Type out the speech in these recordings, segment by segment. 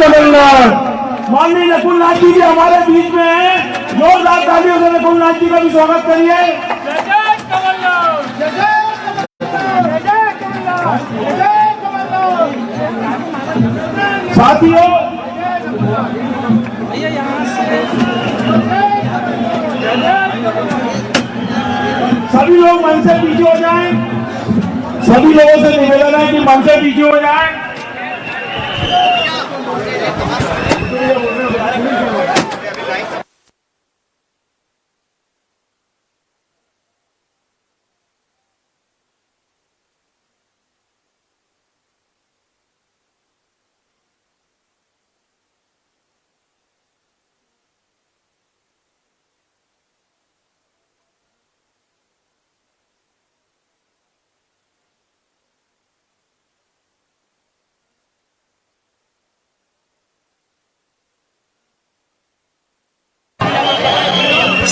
कमलनाथ। माननीय नकुल नाथ जी भी हमारे बीच में हैं, जोरदार तालियों से नकुल नाथ जी का भी स्वागत करिए। जय जय कमलनाथ, जय जय कमलनाथ, जय जय कमलनाथ। साथियों, सभी लोग मंच से पीछे हो जाएं। सभी लोगों से निवेदन है कि मंच से पीछे हो जाएं।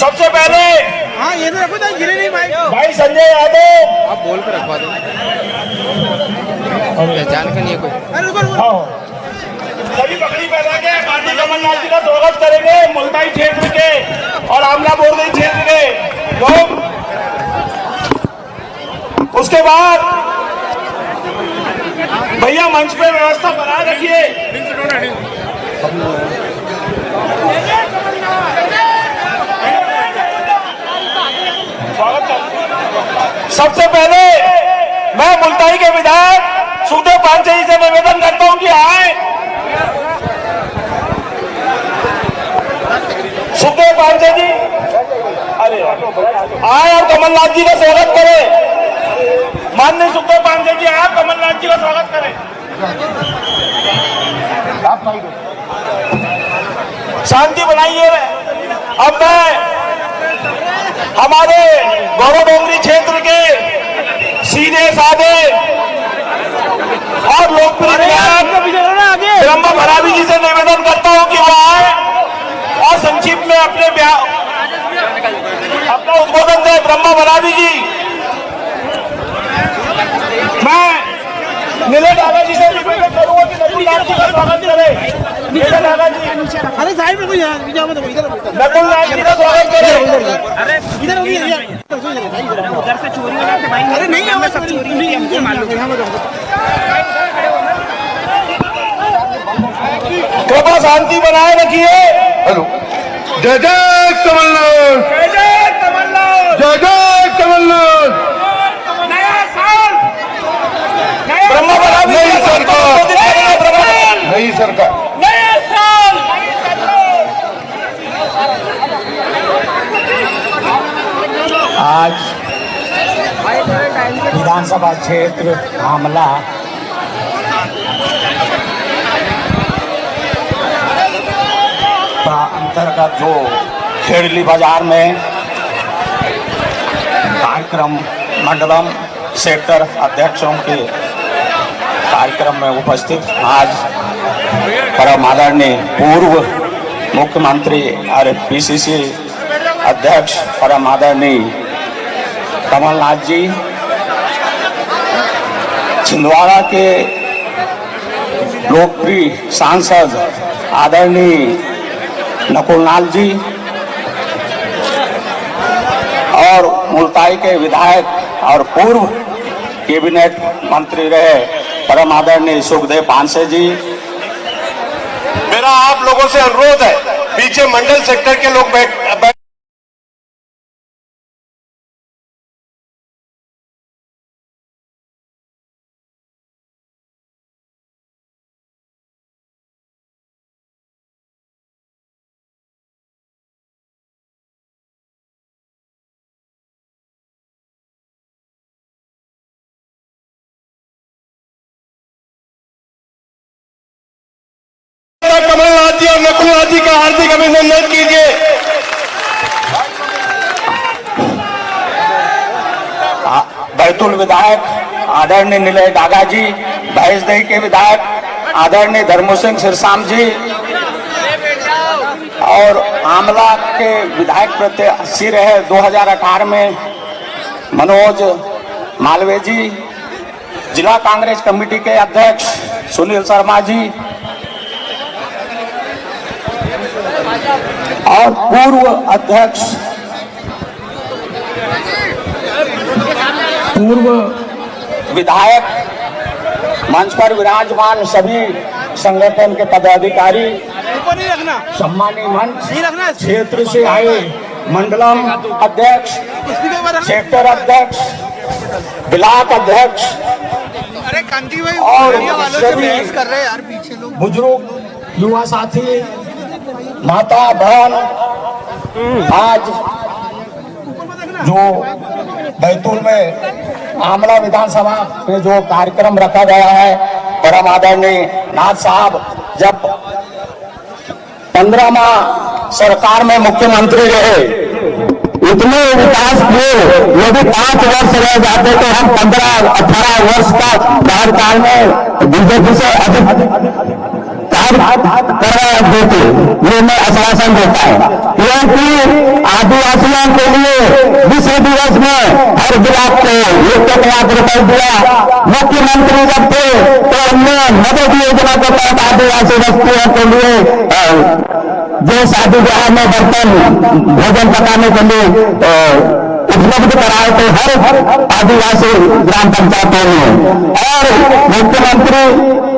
सबसे पहले हाँ ये तो रखो तो गिरे नहीं भाई संजय यादव, आप बोल कर रखवा दो, पहचान का नहीं है कोई। अरे रुको रुको। सभी पकड़ी पहना के माननीय कमलनाथ जी का स्वागत करेंगे। मुल्ताई क्षेत्र के और आमला बोरदई क्षेत्र के लोग। उसके बाद भैया मंच पे व्यवस्था बना रखिए। सबसे पहले मैं मुल्ताई के विधायक सुखदेव पांचे जी से निवेदन करता हूं कि आए। सुखदेव पांचे जी अरे आए और कमलनाथ जी का स्वागत करें। माननीय सुखदेव पांचे जी आए, कमलनाथ जी का स्वागत करें। शांति बनाइए। अब मैं हमारे गौरव डोंगरी क्षेत्र के सीधे साधे और लोकप्रिय ब्रह्मा भरावी जी से निवेदन करता हूं कि वो आए और संक्षिप्त में अपना उद्बोधन दे। ब्रह्मा भरावी जी, मैं नीले डागा जी से निवेदन करूंगा कि नकुल नाथ जी का स्वागत करें। नीले डागा जी, अरे साइड में कोई इधर नकुल नाथ जी का स्वागत करें। इधर होगी उधर से चोरी हो जाते भाई। अरे नहीं हमें सब चोरी नहीं, हमको मालूम। कृपा शांति बनाए रखिए। हेलो, जय जय कमलनाथ, जय जय कमलनाथ, जय जय कमलनाथ। नया साल, ब्रह्मा भरावी नई जी सरकार, नई सरकार। नया साल। आज विधानसभा क्षेत्र आमला का अंतर्गत जो खेड़ली बाजार में कार्यक्रम मंडलम सेक्टर अध्यक्षों के कार्यक्रम में उपस्थित आज परम आदरणीय पूर्व मुख्यमंत्री और पीसीसी अध्यक्ष परम आदरणीय कमलनाथ जी, छिंदवाड़ा के लोकप्रिय सांसद आदरणीय नकुलनाथ जी और मुल्ताई के विधायक और पूर्व कैबिनेट मंत्री रहे परम आदरणीय सुखदेव पांसे जी। मेरा आप लोगों से अनुरोध है, पीछे मंडल सेक्टर के लोग बैठ कमलनाथ जी और नकुलनाथ जी का हार्दिक अभिनंदन कीजिए। बैतूल विधायक आदरणीय निलय डागा जी, भैंसदेही के विधायक आदरणीय धर्मो सिंह सिरसाम जी और आमला के विधायक प्रत्याशी रहे 2018 में मनोज मालवीय जी, जिला कांग्रेस कमेटी के अध्यक्ष सुनील शर्मा जी और पूर्व अध्यक्ष, पूर्व विधायक, मंच पर विराजमान सभी संगठन के पदाधिकारी, सम्मानीय मंच क्षेत्र से आए मंडलम अध्यक्ष, सेक्टर अध्यक्ष, ब्लॉक अध्यक्ष और सभी बुजुर्ग युवा साथी, माता बहन, आज जो बैतूल में आमला विधानसभा में जो कार्यक्रम रखा गया है, परम आदरणीय नाथ साहब जब 15 माह सरकार में मुख्यमंत्री रहे, इतने विकास किए, यदि 5 वर्ष रह जाते तो हम 15-18 वर्ष का कार्यकाल में बीजेपी से अधिक कार्य देते। ये मैं आश्वासन देता है, क्योंकि आदिवासियों के लिए विश्व दिवस में हर ब्लॉक को 1 लाख रुपए दिया। मुख्यमंत्री जब थे तो हमने मदद योजना के तहत आदिवासी बस्तियों के लिए जो शादी ब्याह में बर्तन भोजन पकाने के लिए उपलब्ध कराए थे हर आदिवासी ग्राम पंचायतों में। और मुख्यमंत्री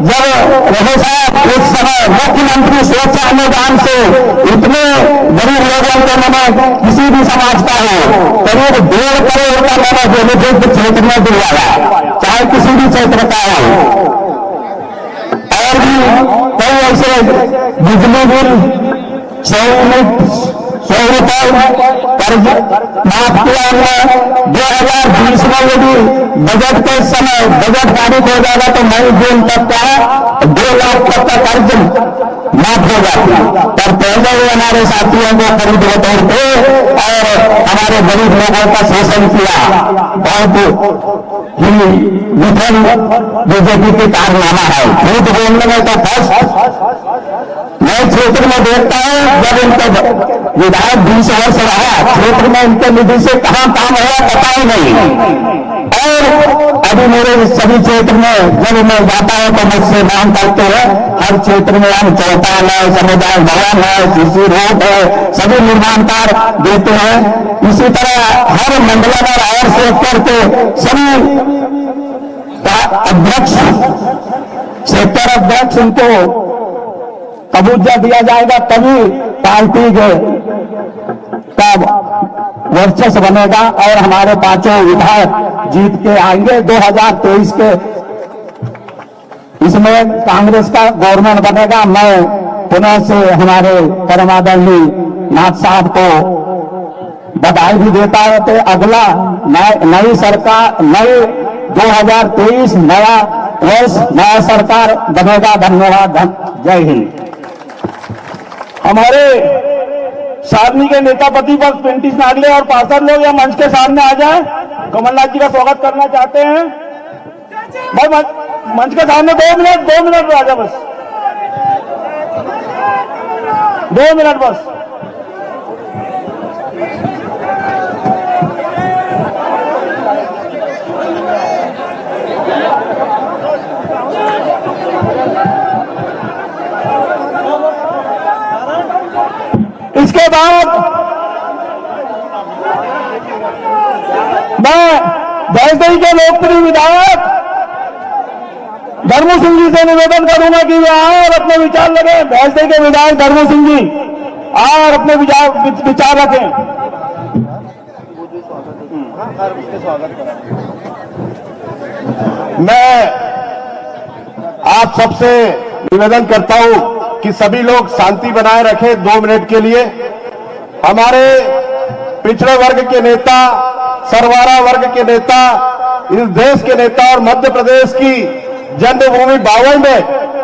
जब रहे साहब, उस समय मुख्यमंत्री स्वेच्छा अनुदान से इतने गरीब लोगों को मैंने किसी भी समाज का हो करीब 1.5 करोड़ का मैंने बेनिफिट क्षेत्र में दिलवाया, चाहे किसी भी क्षेत्र का हो। और भी कई ऐसे बिजली बिल 100 यूनिट 100 रुपए कर्ज माफ किया हमने। 2020 में यदि बजट के समय बजट पारित हो जाएगा तो मई जून तक का 2 लाख तक का कर्ज माफ हो जाता। पर पहले ही हमारे साथियों को खरीद बटोर थे और हमारे गरीब लोगों का शोषण किया। बहुत ही विफल बीजेपी की कारनामा है। झूठ बोलने में तो फर्स्ट मैं क्षेत्र में देखता हूं, जब इनके विधायक 20 वर्ष रहा, क्षेत्र में इनके निधि से कहां काम हुआ पता ही नहीं। और अभी मेरे सभी क्षेत्र में जब मैं जाता हूं तो मुझसे मांग करते हैं, हर क्षेत्र में हम चौपाल है, समुदाय भवन है, सीसी रोड है, सभी निर्माण कार्य देते हैं। इसी तरह हर मंडल और सेक्टर के सभी अध्यक्ष, सेक्टर अध्यक्ष उनको कबूजा दिया जाएगा, तभी पार्टी का वर्चस्व बनेगा और हमारे 5 विधायक जीत के आएंगे। 2023 के इसमें कांग्रेस का गवर्नमेंट बनेगा। मैं पुनः से हमारे परम आदरणीय नाथ साहब को बधाई भी देता है। तो अगला नई सरकार, नई 2023 नया वर्ष, नया सरकार बनेगा। धन्यवाद, जय हिंद। हमारे सारनी के नेता प्रतिपक्ष पेंटिस नागले और पार्षद लोग या मंच के सामने आ जाएं, कमलनाथ जी का स्वागत करना चाहते हैं। भाई मंच के सामने 2 मिनट राजा, बस 2 मिनट बस। इसके बाद मैं भैंसदेही के लोकप्रिय विधायक धर्मू सिंह जी से निवेदन करूंगा कि वे आए और अपने विचार लगे। भैंसदेही के विधायक धर्मू सिंह जी आए और अपने विचार रखें। मैं आप सबसे निवेदन करता हूं कि सभी लोग शांति बनाए रखें 2 मिनट के लिए। हमारे पिछड़े वर्ग के नेता, सरवारा वर्ग के नेता, इस देश के नेता और मध्य प्रदेश की जन्मभूमि बावल में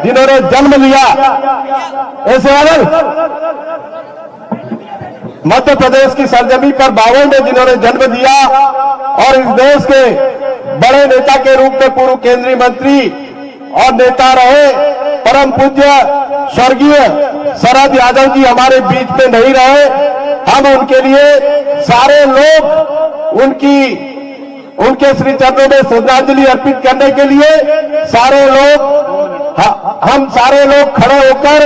जिन्होंने जन्म लिया, ऐसे मध्य प्रदेश की सरजमी पर बावल में जिन्होंने जन्म दिया और इस देश के बड़े नेता के रूप में पूर्व केंद्रीय मंत्री और नेता रहे परम पूज्य स्वर्गीय शरद यादव जी हमारे बीच में नहीं रहे। हम उनके लिए सारे लोग उनके श्री चरणों में श्रद्धांजलि अर्पित करने के लिए हम सारे लोग खड़े होकर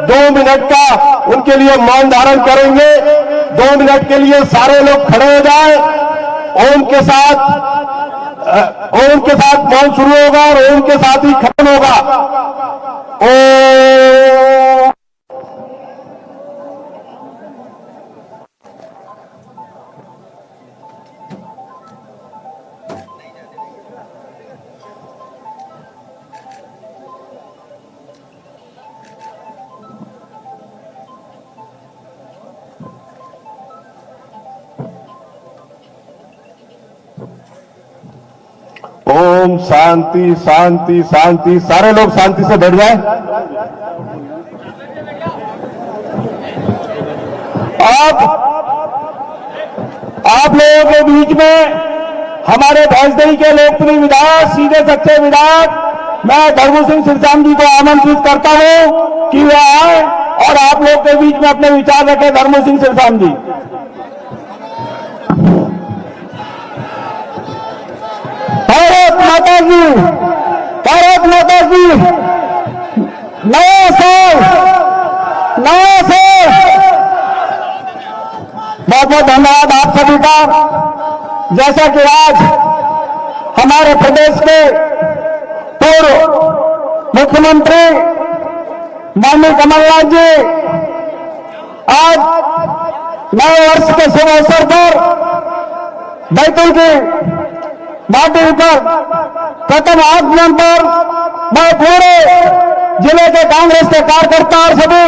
2 मिनट का उनके लिए मौन धारण करेंगे। 2 मिनट के लिए सारे लोग खड़े हो जाएं। ओम के साथ मौन शुरू होगा और ओम के साथ ही खत्म होगा। ओम। ओम शांति शांति शांति। सारे लोग शांति से बैठ जाएं। आप लोगों के बीच में हमारे भैंसदेही के लोकप्रिय विधायक, सीधे सच्चे विधायक, मैं धर्म सिंह सिरसाम जी को आमंत्रित करता हूं कि वे आए और आप लोग के बीच में अपने विचार रखें। धर्म सिंह सिरसाम जी। भारत माता की, भारत माता की। नया साल, नया साल। बहुत बहुत धन्यवाद आप सभी का। जैसा कि आज हमारे प्रदेश के पूर्व मुख्यमंत्री माननीय कमलनाथ जी आज नए वर्ष के शुभ अवसर पर बैतूल की माटी पर प्रथम आगमन पर मैं पूरे जिले के कांग्रेस के कार्यकर्ता और सभी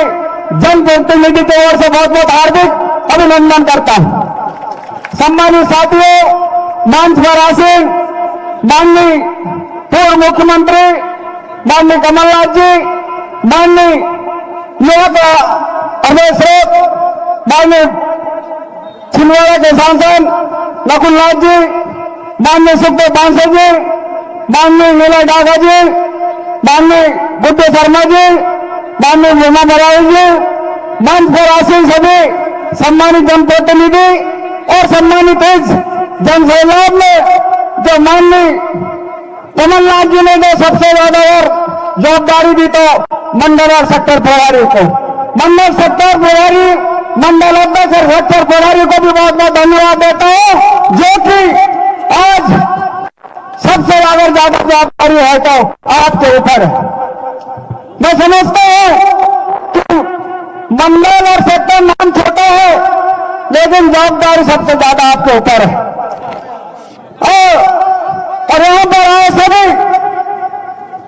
जनप्रतिनिधि की ओर से बहुत बहुत हार्दिक अभिनंदन करता हूं। सम्मानित साथियों, मंच पर आसीन माननीय पूर्व मुख्यमंत्री माननीय कमलनाथ जी, माननीय युवा प्रदेश माननीय छिंदवाड़ा के सांसद नकुलनाथ जी, माननीय सुखदेव बांसल जी, माननीय नीला डागा जी, माननीय बुद्धू शर्मा जी, माननीय मीना बराई जी, मंच पर आसीन सभी सम्मानित जनप्रतिनिधि और सम्मानित इस जनसैलाब में जो माननीय कमलनाथ जी ने जो सबसे ज्यादा और जवाबदारी दी तो मंडल और सेक्टर प्रभारी को, मंडल सेक्टर प्रभारी, मंडल अध्यक्ष और सेक्टर प्रभारी को भी बहुत बहुत धन्यवाद देता हूं, जो कि आज सबसे ज्यादा जवाबदारी है तो आपके ऊपर है। मैं समझता हूं कि मंडल और सेक्टर नाम छोटा है, लेकिन जवाबदारी सबसे ज्यादा आपके ऊपर है। और यहां पर आए सभी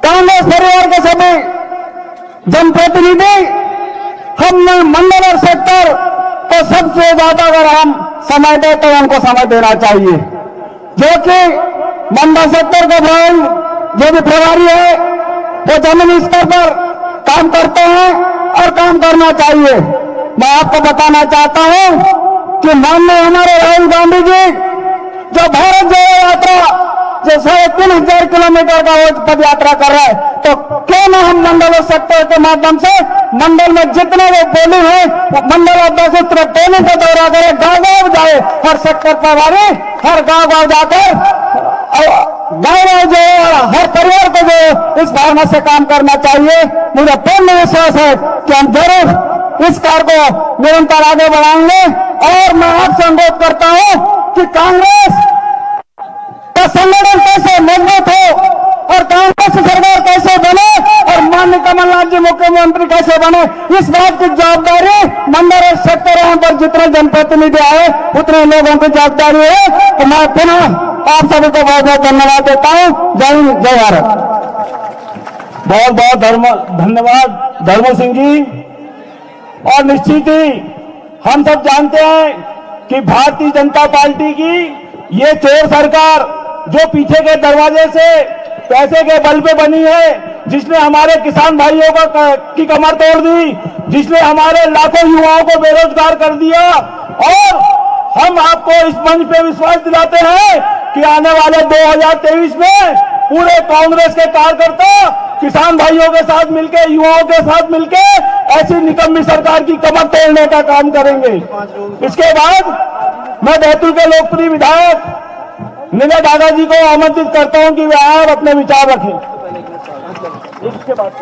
कांग्रेस परिवार के सभी जनप्रतिनिधि, हमने मंडल और सेक्टर को सबसे ज्यादा अगर हम समय दें तो उनको समय देना चाहिए, जो कि मंडल सेक्टर का जो भी प्रभारी है वो जमीनी स्तर पर काम करते हैं और काम करना चाहिए। मैं आपको बताना चाहता हूं कि माननीय हमारे राहुल गांधी जी जो भारत जोड़ो यात्रा जो 3,500 किलोमीटर का पद यात्रा कर रहा है, तो क्यों ना हम मंडल सेक्टर के माध्यम से मंडल में जितने लोग बोली है मंडल अध्यक्ष ट्रेनिंग का दौरा करे, गांव गांव जाए, हर सेक्टर प्रभारी हर गांव गांव जाकर गांव जो हर परिवार को जो इस भावना से काम करना चाहिए। मुझे पूर्ण विश्वास है कि हम जरूर इस कार्य को निरंतर आगे बढ़ाएंगे। और मैं आपसे अनुरोध करता हूं कि कांग्रेस का संगठन कैसे मजबूत हो और कांग्रेस सरकार कैसे बने और माननीय कमलनाथ जी मुख्यमंत्री कैसे बने, इस बात की जवाबदारी मंडल और सेक्टर पर जितने जनप्रतिनिधि आए उतने लोगों की जवाबदारी है। तो मैं पुनः आप सभी को बहुत बहुत धन्यवाद देता हूं। जय हिंद, जय भारत। बहुत बहुत धन्यवाद धर्म सिंह जी। और निश्चित ही हम सब जानते हैं कि भारतीय जनता पार्टी की ये चोर सरकार जो पीछे के दरवाजे से पैसे के बल पे बनी है, जिसने हमारे किसान भाइयों की कमर तोड़ दी, जिसने हमारे लाखों युवाओं को बेरोजगार कर दिया। और हम आपको इस मंच पे विश्वास दिलाते हैं कि आने वाले 2023 में पूरे कांग्रेस के कार्यकर्ता किसान भाइयों के साथ मिलकर, युवाओं के साथ मिलकर ऐसी निकम्मी सरकार की कमर तोड़ने का काम करेंगे। इसके बाद मैं बैतूल के लोकप्रिय विधायक नीला डागा जी को आमंत्रित करता हूं कि वे आए और अपने विचार रखें। इसके बाद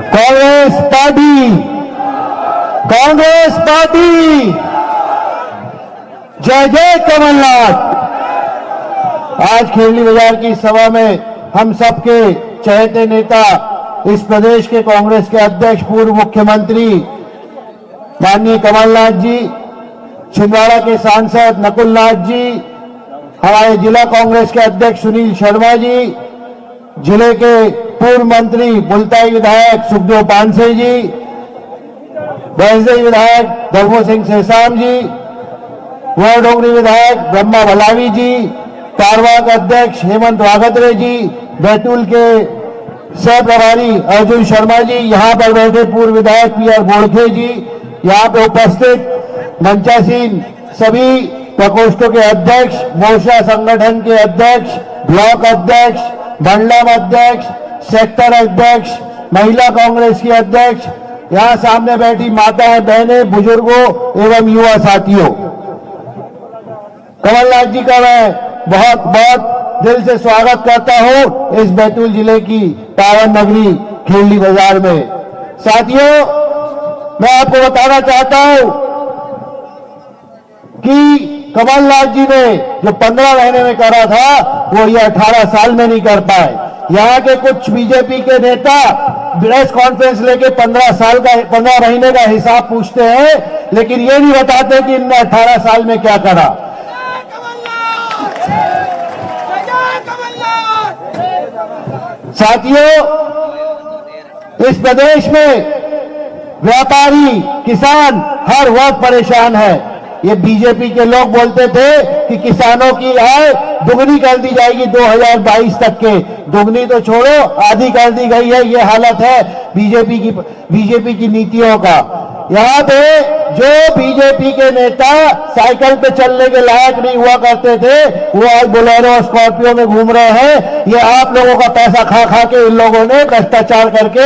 कांग्रेस पार्टी, कांग्रेस पार्टी, जय जय कमलनाथ। आज खेली बाजार की सभा में हम सबके चहेते नेता, इस प्रदेश के कांग्रेस के अध्यक्ष, पूर्व मुख्यमंत्री माननीय कमलनाथ जी, छिंदवाड़ा के सांसद नकुल नाथ जी, हमारे जिला कांग्रेस के अध्यक्ष सुनील शर्मा जी, जिले के पूर्व मंत्री मुल्ताई विधायक सुखदेव पानसे जी, बहसई विधायक धर्मो सिंह सेसाम जी, डोंगरी विधायक ब्रह्मा भलावी जी, कारवाक अध्यक्ष हेमंत वागतरे जी, बैतूल के सह प्रभारी अर्जुन शर्मा जी, यहां पर बैठे पूर्व विधायक पीआर बोड़खे जी, यहां पर उपस्थित मंचासीन सभी प्रकोष्ठों के अध्यक्ष, मोर्चा संगठन के अध्यक्ष, ब्लॉक अध्यक्ष, मंडलम अध्यक्ष, सेक्टर अध्यक्ष, महिला कांग्रेस की अध्यक्ष, यहां सामने बैठी माताएं, बहनें, बुजुर्गों एवं युवा साथियों, कमलनाथ जी का मैं बहुत बहुत दिल से स्वागत करता हूं इस बैतूल जिले की पावन नगरी खेली बाजार में। साथियों, मैं आपको बताना चाहता हूं कि कमलनाथ जी ने जो 15 महीने में करा था वो ये 18 साल में नहीं कर पाए। यहां के कुछ बीजेपी के नेता प्रेस कॉन्फ्रेंस लेके 15 महीने का हिसाब पूछते हैं, लेकिन ये नहीं बताते कि इनने 18 साल में क्या करा। साथियों, इस प्रदेश में व्यापारी, किसान हर वक्त परेशान है। ये बीजेपी के लोग बोलते थे कि किसानों की आय दुगनी कर दी जाएगी 2022 तक के, दुगनी तो छोड़ो आधी कर दी गई है। ये हालत है बीजेपी की नीतियों का। यहाँ पे जो बीजेपी के नेता साइकिल पे चलने के लायक नहीं हुआ करते थे, वो आज बोलेरो और स्कॉर्पियो में घूम रहे हैं। ये आप लोगों का पैसा खा खा के इन लोगों ने भ्रष्टाचार करके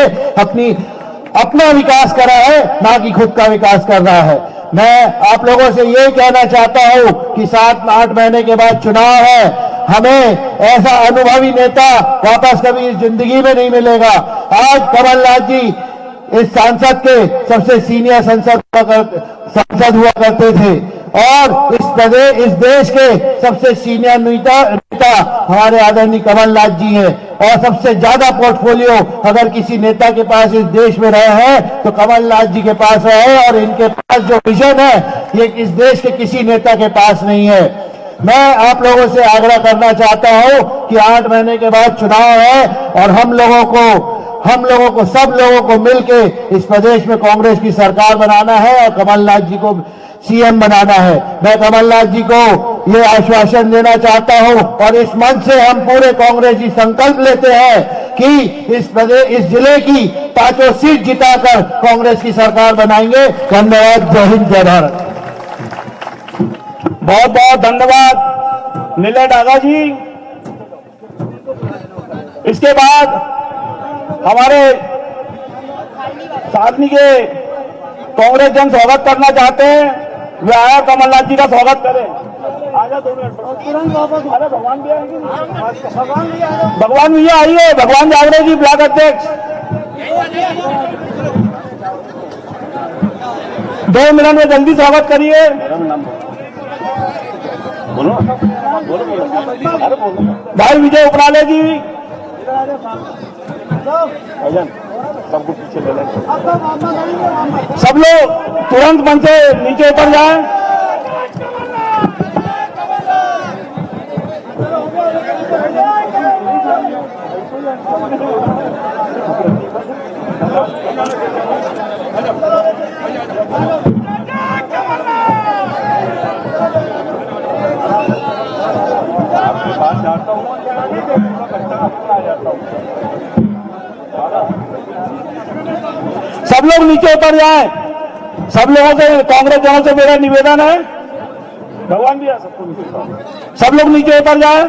अपना विकास करा है, ना कि खुद का विकास कर रहा है। मैं आप लोगों से ये कहना चाहता हूं कि 7-8 महीने के बाद चुनाव है, हमें ऐसा अनुभवी नेता वापस कभी इस जिंदगी में नहीं मिलेगा। आज कमलनाथ जी इस सांसद के सबसे सीनियर सांसद हुआ करते थे और इस देश के सबसे सीनियर नेता हमारे आदरणीय कमलनाथ जी हैं और सबसे ज्यादा पोर्टफोलियो अगर किसी नेता के पास इस देश में रहे हैं तो कमलनाथ जी के पास है और इनके पास जो विजन है ये इस देश के किसी नेता के पास नहीं है। मैं आप लोगों से आग्रह करना चाहता हूं कि 8 महीने के बाद चुनाव है और हम लोगों को सब लोगों को मिलके इस प्रदेश में कांग्रेस की सरकार बनाना है और कमलनाथ जी को सीएम बनाना है। मैं कमलनाथ जी को ये आश्वासन देना चाहता हूं और इस मंच से हम पूरे कांग्रेसी संकल्प लेते हैं कि इस जिले की 5 सीट जिताकर कांग्रेस की सरकार बनाएंगे। धन्यवाद। जय हिंद, जय भारत। बहुत बहुत धन्यवाद नीले डागा जी। इसके बाद हमारे साथी के कांग्रेस जन स्वागत करना चाहते हैं, वे आया कमलनाथ जी का स्वागत करें। आजा 2 मिनट तुरंत वापस। अरे भगवान भैया आइए, भगवान जागरे जी ब्लॉक अध्यक्ष 2 मिनट में जल्दी स्वागत करिए। बोलो भाई विजय उपराले जी, सबको पीछे ले लें। सब लोग तुरंत मंच से नीचे उतर जाएं। सब लोग नीचे उतर जाएं। सब लोगों से, कांग्रेस जनों से मेरा निवेदन है, भगवान भी आ सबको नीचे, सब लोग नीचे उतर जाएं।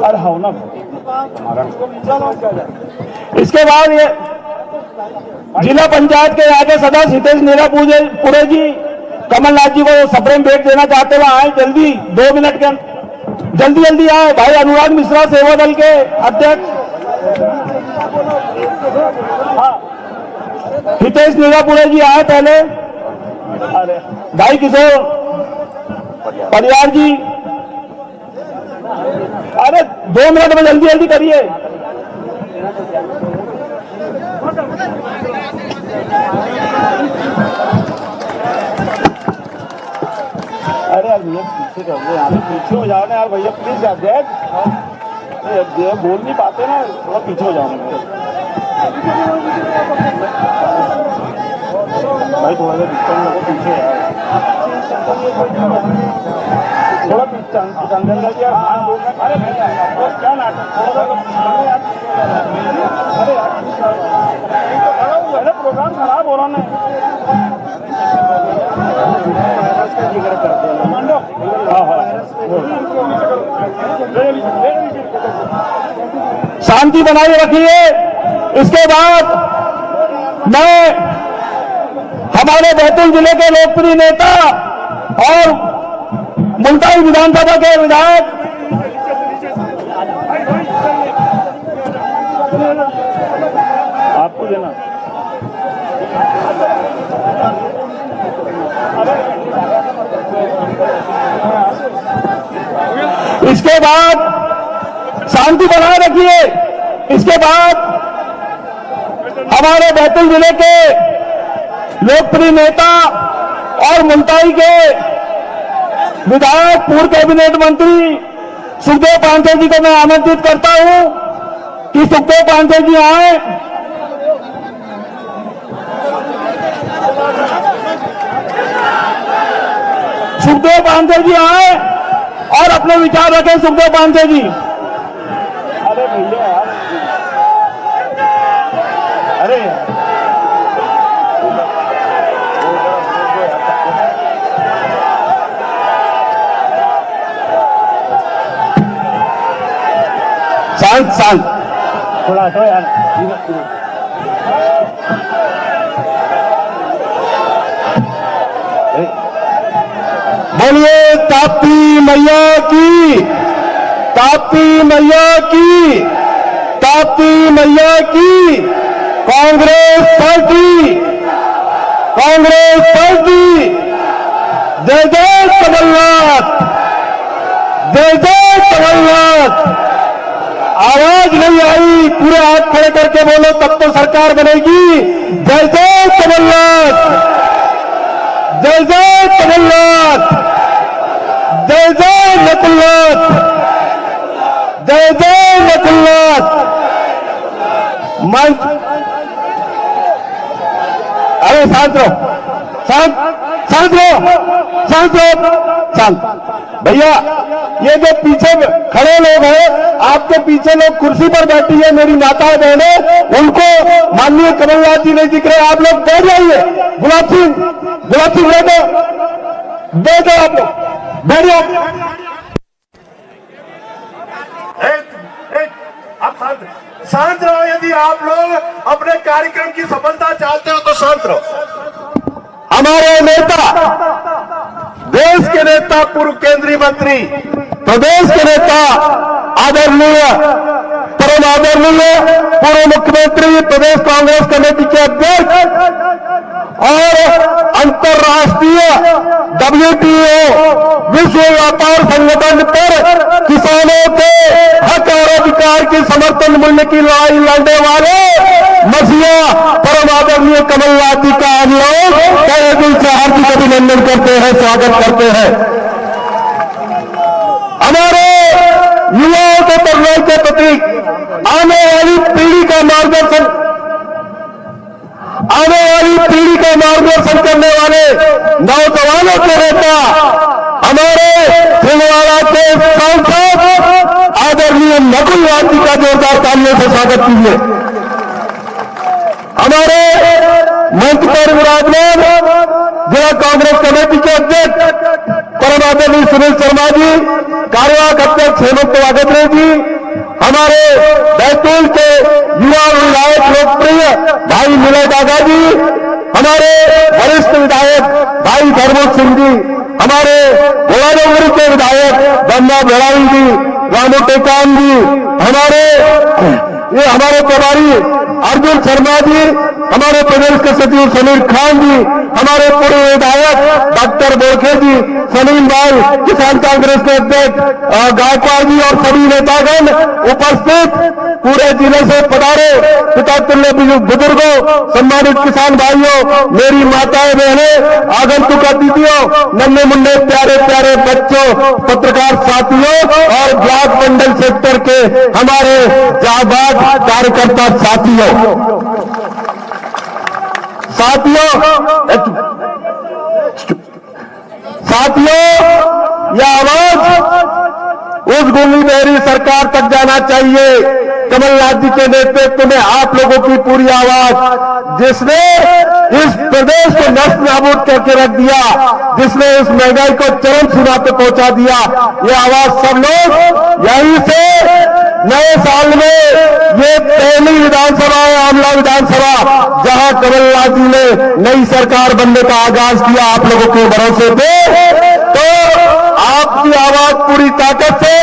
अरे हाँ ना, इसके बाद ये जिला पंचायत के आगे सदस्य हितेश नीरापुरे जी कमलनाथ जी को सप्रीम भेंट देना चाहते हुए आए जल्दी 2 मिनट के अंदर। जल्दी जल्दी आए। भाई अनुराग मिश्रा सेवा दल के अध्यक्ष, हितेश नीलापुरे जी आए पहले। भाई किशोर परिवार जी, अरे 2 मिनट में जल्दी जल्दी करिए। अरे यार भैया पीछे कर दो, यहाँ पीछे हो जाओ ना यार भैया प्लीज। यार बोल नहीं पाते ना, थोड़ा पीछे हो जाओ ना भाई, थोड़ा सा पीछे यार, थोड़ा पीछे यार। अरे क्या नाटक, अरे प्रोग्राम खराब हो रहा है। शांति बनाए रखिए। इसके बाद मैं हमारे बैतूल जिले के लोकप्रिय नेता और मुल्ताई विधानसभा के विधायक आपको देना, इसके बाद शांति बनाए रखिए। इसके बाद हमारे बैतूल जिले के लोकप्रिय नेता और मुल्ताई के विधायक पूर्व कैबिनेट मंत्री सुखदेव पांसे जी को मैं आमंत्रित करता हूं कि सुखदेव पांसे जी आए। सुखदेव पांसे जी आए और अपने विचार रखें। सुखदेव पांसे जी। अरे भैया यार, अरे शांत शांत, थोड़ा हटो यार। बोलिए ताप्ती मैया की, ताप्ती मैया की, ताप्ती मैया की। Congress party, Congress party. जय जय कमलनाथ, जय जय कमलनाथ। आवाज नहीं आई, पूरे हाथ खड़े करके बोलो तब तो सरकार बनेगी। जय जय कमलनाथ, जय जय कमलनाथ, जय जय नकुलनाथ, जय जय नकुलनाथ। मंच, अरे शांत रहो, शांत शांत रहो, शांत रहो, शांत। भैया ये जो पीछे खड़े लोग हैं, आपके पीछे लोग कुर्सी पर बैठी है मेरी माताएं बहनें, उनको माननीय कमलनाथ जी नहीं दिख रहे। आप लोग बैठ जाइए। गुलाब सिंह बैठो, बैठो, आप लोग बैठ जाओ। आप शांत रहो। यदि आप लोग अपने कार्यक्रम की सफलता चाहते हो तो शांत रहो। हमारे नेता, देश के नेता, पूर्व केंद्रीय मंत्री, प्रदेश के नेता, आदरणीय, परम आदरणीय पूर्व मुख्यमंत्री, प्रदेश कांग्रेस कमेटी के अध्यक्ष और अंतर्राष्ट्रीय WTO विश्व व्यापार संगठन पर किसानों के हक और अधिकार की समर्थन मूल्य की लड़ाई लड़ने वाले मसीहा परम आदरणीय कमलनाथ जी का हम लोग तहे दिल से हार्दिक अभिनंदन करते हैं, स्वागत करते हैं। हमारे युवाओं के तरुणाई के प्रतीक, आने वाली पीढ़ी का मार्गदर्शन, आने वाली पीढ़ी का मार्गदर्शन करने वाले नौजवानों के नेता, हमारे छिंदवाड़ा के सांसद आदरणीय नकुलनाथ जी का जोरदार तालियों से स्वागत कीजिए। हमारे मंच पर विराजमान जिला कांग्रेस कमेटी के अध्यक्ष परम आदरणीय सुनील शर्मा जी, कार्यवाहक अध्यक्ष हेमंत वागेद्रे जी, हमारे बैतूल के युवा विधायक लोकप्रिय भाई विनय दादा जी, हमारे वरिष्ठ विधायक भाई धर्मोद सिंह जी, हमारे घोड़ाडोंगरी के विधायक रामनाथ भड़ाई जी, रामू टेकाम जी, हमारे प्रभारी अर्जुन शर्मा जी, हमारे प्रदेश के सचिव समीर खान जी, हमारे पूर्व विधायक डॉक्टर बोरखे जी, सलीम भाई, किसान कांग्रेस के अध्यक्ष गायकवाड़ जी और सभी नेतागण उपस्थित, पूरे जिले से पधारे पिता तुल्य बुजुर्गों, सम्मानित किसान भाइयों, मेरी माताएं बहनें, आगंतुक अतिथियों, नन्हे मुन्ने प्यारे प्यारे बच्चों, पत्रकार साथियों और ब्लॉक मंडल सेक्टर के हमारे जाबाज कार्यकर्ता साथियों, यह आवाज उस गुल्ली बहरी सरकार तक जाना चाहिए। कमलनाथ जी के नेतृत्व में आप लोगों की पूरी आवाज, जिसने इस प्रदेश को नष्ट नाबूद करके रख दिया, जिसने इस महंगाई को चरम सीमा पे पहुंचा दिया, ये आवाज सब लोग यहीं से नए साल में, ये पहली विधानसभा है आमला विधानसभा, जहां कमलनाथ जी ने नई सरकार बनने का आगाज किया आप लोगों के भरोसे पे, तो आपकी आवाज पूरी ताकत से,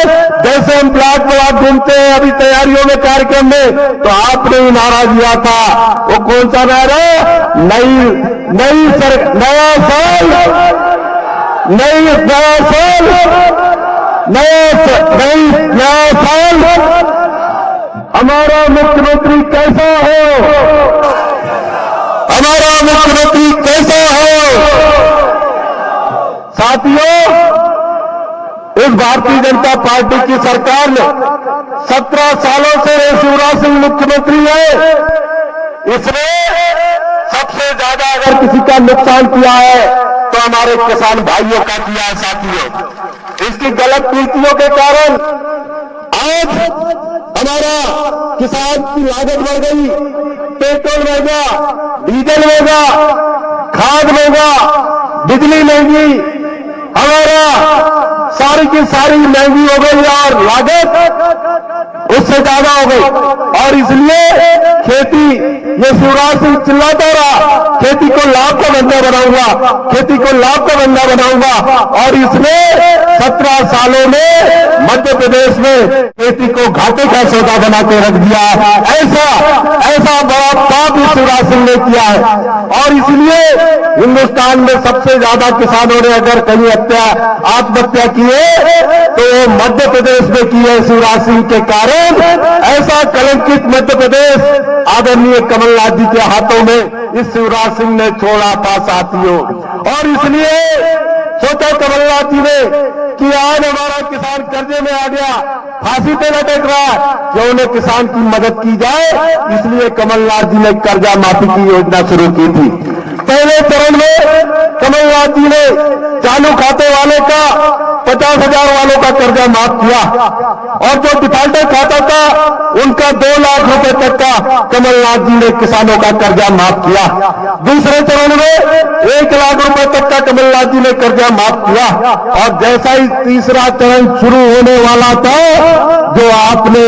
जैसे हम ब्लॉक घूमते हैं अभी तैयारियों में कार्यक्रम में, तो आपने ही नारा दिया था, वो कौन सा नारा? नया साल, हमारा मुख्यमंत्री कैसा हो, हमारा मुख्यमंत्री कैसा हो। साथियों, इस भारतीय जनता पार्टी की सरकार ने 17 सालों से शिवराज सिंह मुख्यमंत्री है, इसने सबसे ज्यादा अगर किसी का नुकसान किया है तो हमारे किसान भाइयों का किया है। साथियों, इसकी गलत नीतियों के कारण आज हमारा किसान की लागत बढ़ गई, पेट्रोल महंगा, डीजल महंगा, खाद महंगा, बिजली महंगी, हमारा सारी की सारी महंगी हो गई और लागत उससे ज्यादा हो गई। और इसलिए खेती, ये शिवराज सिंह चिल्लाता रहा, खेती को लाभ का धंधा बनाऊंगा, खेती को लाभ का धंधा बनाऊंगा, और इसने 17 सालों में मध्य प्रदेश में खेती को घाटे का सौदा बना के रख दिया है। ऐसा बड़ा पाप शिवराज सिंह ने किया है। और इसलिए हिंदुस्तान में सबसे ज्यादा किसानों ने अगर कहीं आत्महत्या की है तो मध्य प्रदेश में की है शिवराज सिंह के कारण। ऐसा कलंकित मध्य प्रदेश आदरणीय कमलनाथ जी के हाथों में इस शिवराज सिंह ने छोड़ा था। साथियों, और इसलिए सोचा कमलनाथ जी ने कि आज हमारा किसान कर्जे में आ गया, फांसी पे लटक रहा है, क्यों न किसान की मदद की जाए। इसलिए कमलनाथ जी ने कर्जा माफी की योजना शुरू की थी। पहले चरण में कमलनाथ जी ने चालू खाते वाले का 50,000 वालों का कर्जा माफ किया, और जो डिफाल्टर खाता था उनका 2 लाख रुपए तक का कमलनाथ जी ने किसानों का कर्जा माफ किया। दूसरे चरण में 1 लाख रुपए तक का कमलनाथ जी ने कर्जा माफ किया। और जैसा ही तीसरा चरण शुरू होने वाला था, जो आपने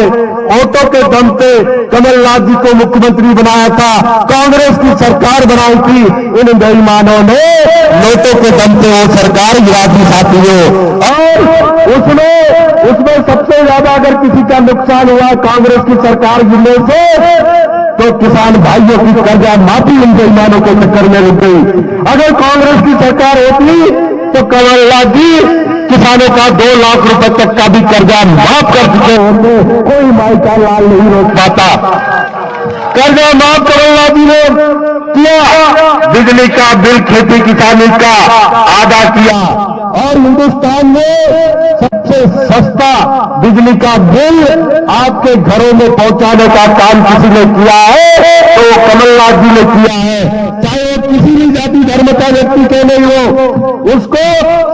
वोटों के दम पे कमलनाथ जी को मुख्यमंत्री बनाया था, कांग्रेस की सरकार बनाई थी, इन बेईमानों ने नोटों के दम पे वो सरकार गिरा दी। साथियों, और उसमें सबसे ज्यादा अगर किसी का नुकसान हुआ कांग्रेस की सरकार गिरने से, तो किसान भाइयों की कर्जा माफी इन बेईमानों के चक्कर में रुक गई। अगर कांग्रेस की सरकार होती तो कमलनाथ जी किसानों का 2 लाख रुपए तक का भी कर्जा माफ कर चुके होते, कोई माई का लाल नहीं रोक पाता। कर्जा माफ कमलनाथ जी ने किया, बिजली का बिल खेती किसानी का आधा किया, और हिंदुस्तान में सबसे सस्ता बिजली का बिल आपके घरों में पहुंचाने का काम किसी ने किया है तो कमलनाथ जी ने किया है। चाहे वो किसी भी जाति धर्म का व्यक्ति क्यों नहीं हो, उसको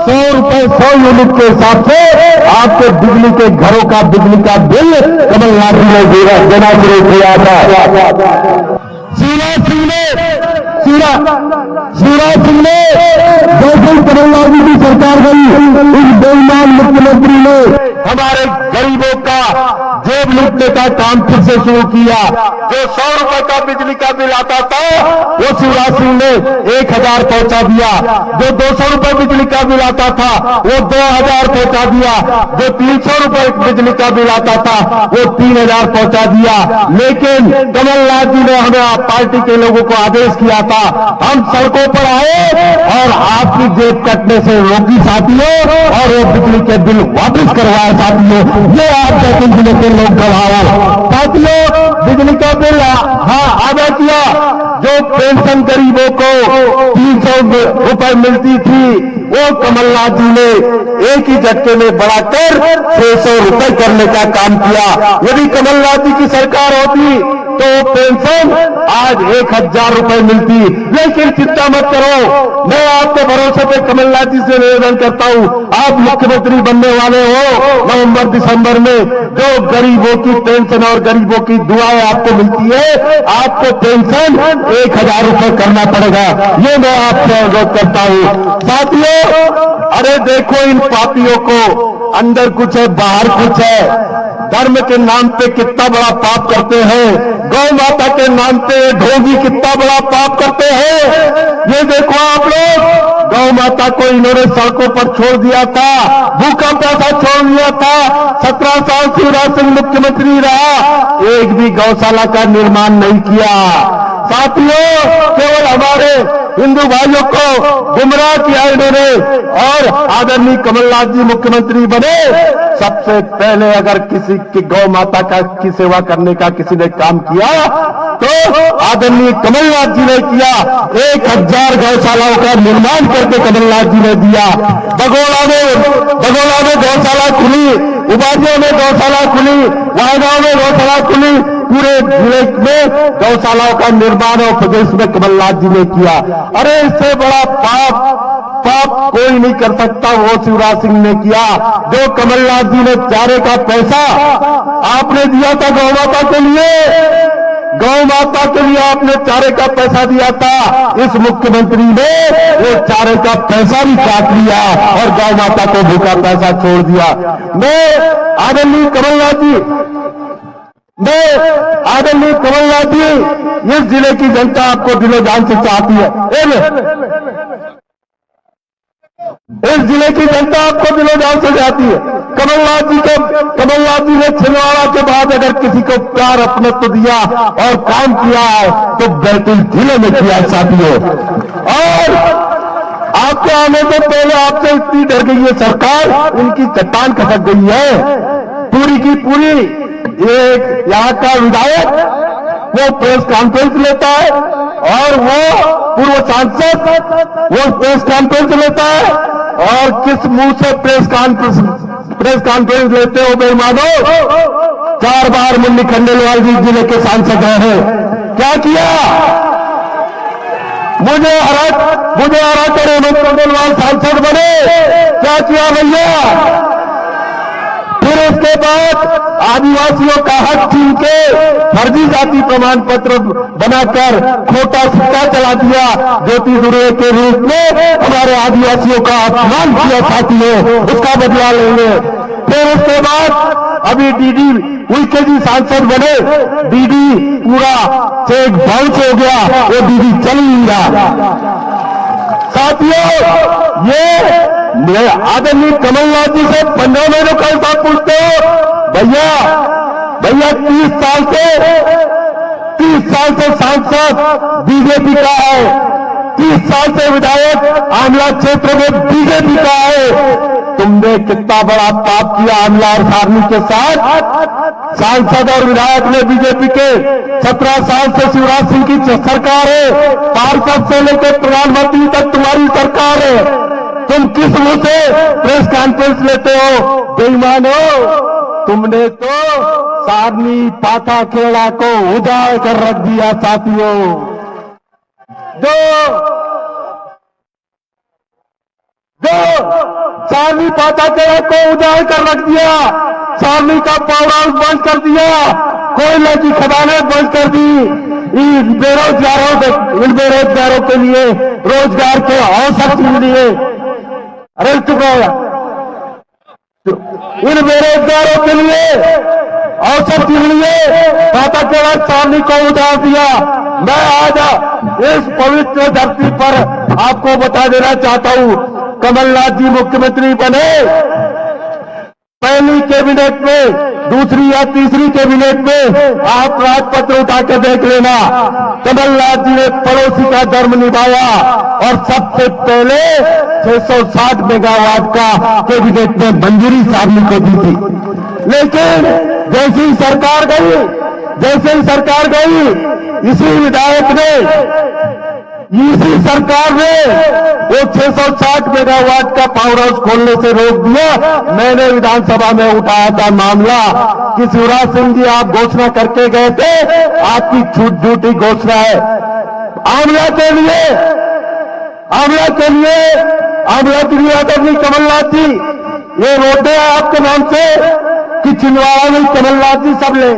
100 रुपए 100 यूनिट के हिसाब से आपके बिजली के घरों का बिजली का बिल कमलनाथ जी ने देना शुरू किया था। शिवराज सिंह ने जैसे कमलनाथ जी की सरकार गई, इस बेईमान मुख्यमंत्री ने हमारे गरीबों का जेब लूटने का काम फिर से शुरू किया। जो 100 रुपए का बिजली का बिल आता था वो शिवराज सिंह ने 1000 पहुंचा दिया। जो 200 रुपए बिजली का बिल आता था वो 2000 पहुंचा दिया। जो 300 रुपए बिजली का बिल आता था वो 3000 पहुंचा दिया। लेकिन कमलनाथ जी ने हमें पार्टी के लोगों को आदेश किया था, हम सड़कों पर आए और आपकी जेब कटने से रोकी साथियों, और वो बिजली के बिल वापस करवाए साथियों। ये आप बैतूल जिले के लोग गवाह साथियों। बिजली का बिल आधा किया। जो पेंशन गरीबों को 300 रुपए मिलती थी वो कमलनाथ जी ने एक ही झटके में बढ़ाकर 600 रुपए करने का काम किया। यदि कमलनाथ जी की सरकार होती तो पेंशन आज 1000 रुपए मिलती। लेकिन चिंता मत करो, मैं आपके भरोसे पे कमलनाथ जी से निवेदन करता हूं, आप मुख्यमंत्री बनने वाले हो नवंबर दिसंबर में, जो गरीबों की पेंशन और गरीबों की दुआएं आपको मिलती है, आपको पेंशन 1000 रुपए करना पड़ेगा। ये मैं आपसे अनुरोध करता हूं साथियों। अरे देखो इन पापियों को, अंदर कुछ है बाहर कुछ है। धर्म के नाम पे कितना बड़ा पाप करते हैं, गौ माता के नाम पे ढोंगी कितना बड़ा पाप करते हैं। ये देखो आप लोग, गौ माता को इन्होंने सड़कों पर छोड़ दिया था, भूखा प्यासा छोड़ दिया था। 17 साल शिवराज सिंह मुख्यमंत्री रहा, एक भी गौशाला का निर्माण नहीं किया साथियों। केवल हमारे हिंदू भाइयों को गुमराह किया इन्होंने, और आदरणीय कमलनाथ जी मुख्यमंत्री बने। सबसे पहले अगर किसी की गौ माता की सेवा करने का किसी ने काम किया तो आदरणीय कमलनाथ जी ने किया। 1000 गौशालाओं का निर्माण करके कमलनाथ जी ने दिया। बगोला में गौशाला खुली, उबाजियों में गौशाला खुली, वायगांव में गौशाला खुली। पूरे जिले में गौशालाओं का निर्माण और प्रदेश में कमलनाथ जी ने किया। अरे इससे बड़ा पाप कोई नहीं कर सकता, वो शिवराज सिंह ने किया। जो कमलनाथ जी ने चारे का पैसा आपने दिया था गौ माता के लिए, गौ माता के लिए आपने चारे का पैसा दिया था, इस मुख्यमंत्री ने वो चारे का पैसा भी काट लिया और गौ माता को भूखा पैसा छोड़ दिया। मैं आदरणीय कमलनाथ जी, इस जिले की जनता आपको दिलो जान से चाहती है। इस जिले की जनता आपको दिलो जान से चाहती है। कमलनाथ जी ने छिंदवाड़ा के बाद अगर किसी को प्यार अपनत्व दिया और काम किया है तो बैतूल जिले में किया साथियों। और आपके आने से पहले आपसे इतनी डर गई है सरकार, उनकी चट्टान खसक गई है पूरी की पूरी। एक यहाँ का विधायक वो प्रेस कॉन्फ्रेंस लेता है और वो पूर्व सांसद वो प्रेस कॉन्फ्रेंस लेता है, और किस मुंह से प्रेस कॉन्फ्रेंस लेते हो बेईमानो। 4 बार मुन्नी खंडेलवाल जी जिले के सांसद रहे, क्या किया? मुझे हरा कर हेमंत खंडेलवाल सांसद बने, क्या किया भैया? फिर उसके बाद आदिवासियों का हक छीन के फर्जी जाति प्रमाण पत्र बनाकर खोटा सिक्का चला दिया, ज्योति दुर्गे के रूप में हमारे आदिवासियों का अपमान किया साथियों, उसका बदला लेंगे। फिर उसके बाद अभी डीडी उनके जी सांसद बने, डीडी पूरा से एक बाउंस हो गया, वो डीडी चल नहीं रहा साथियों। ये आदरणीय कमलनाथ जी से 15 महीनों का हिसाब पूछते हो भैया 30 साल से सांसद बीजेपी का है, 30 साल से विधायक आमला क्षेत्र में बीजेपी का है। तुमने कितना बड़ा पाप किया आमला और सारनी के साथ। सांसद और विधायक ने बीजेपी के 17 साल से शिवराज सिंह की सरकार है, पार्षद से लेकर प्रधानमंत्री तक तुम्हारी सरकार है। तुम किस मुंह से प्रेस कॉन्फ्रेंस लेते हो बेईमानो? तुमने तो सारनी पाथा खेड़ा को उजाड़ कर रख दिया साथियों। जो सारनी पाथा खेड़ा को उजाड़ कर रख दिया, सारनी का पावर हाउस बंद कर दिया, कोयले की खदानें बंद कर दी। इन बेरोजगारों के लिए रोजगार के अवसर छीन लिए। अरे चुप हो, इन बेरोजगारों के लिए अवसर के लिए माता के बाद सामने को उतार दिया। मैं आज इस पवित्र धरती पर आपको बता देना चाहता हूं, कमलनाथ जी मुख्यमंत्री बने, पहली कैबिनेट में, दूसरी या तीसरी कैबिनेट में आप राजपत्र उठा के देख लेना, कमलनाथ जी ने पड़ोसी का धर्म निभाया और सबसे पहले 660 मेगावाट का कैबिनेट में मंजूरी सामने को दी थी। लेकिन जैसे ही सरकार गई, इसी विधायक ने, इसी सरकार ने वो 660 मेगावाट का पावर हाउस खोलने से रोक दिया। मैंने विधानसभा में उठाया था मामला कि शिवराज सिंह जी आप घोषणा करके गए थे, आपकी झूठी घोषणा है। आंवला के लिए आदरणीय कमलनाथ जी, ये रोते हैं आपके नाम से कि छिंदवाड़ा में कमलनाथ जी सब ले,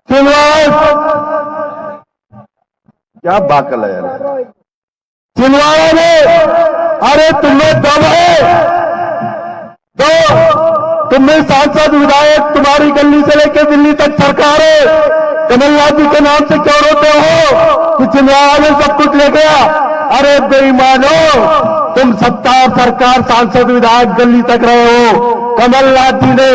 छिंदवाड़ा क्या बाकल है यार, छिंदवाड़ा में अरे तुम्हें दम है तो तुम्हें सांसद विधायक तुम्हारी गली से लेकर दिल्ली तक सरकार है, कमलनाथ जी के नाम से क्यों रोते हो कि छिंदवाड़ा में सब कुछ ले गया? अरे बेईमानो, तुम सत्ता और सरकार सांसद विधायक गली तक रहे हो। कमलनाथ जी ने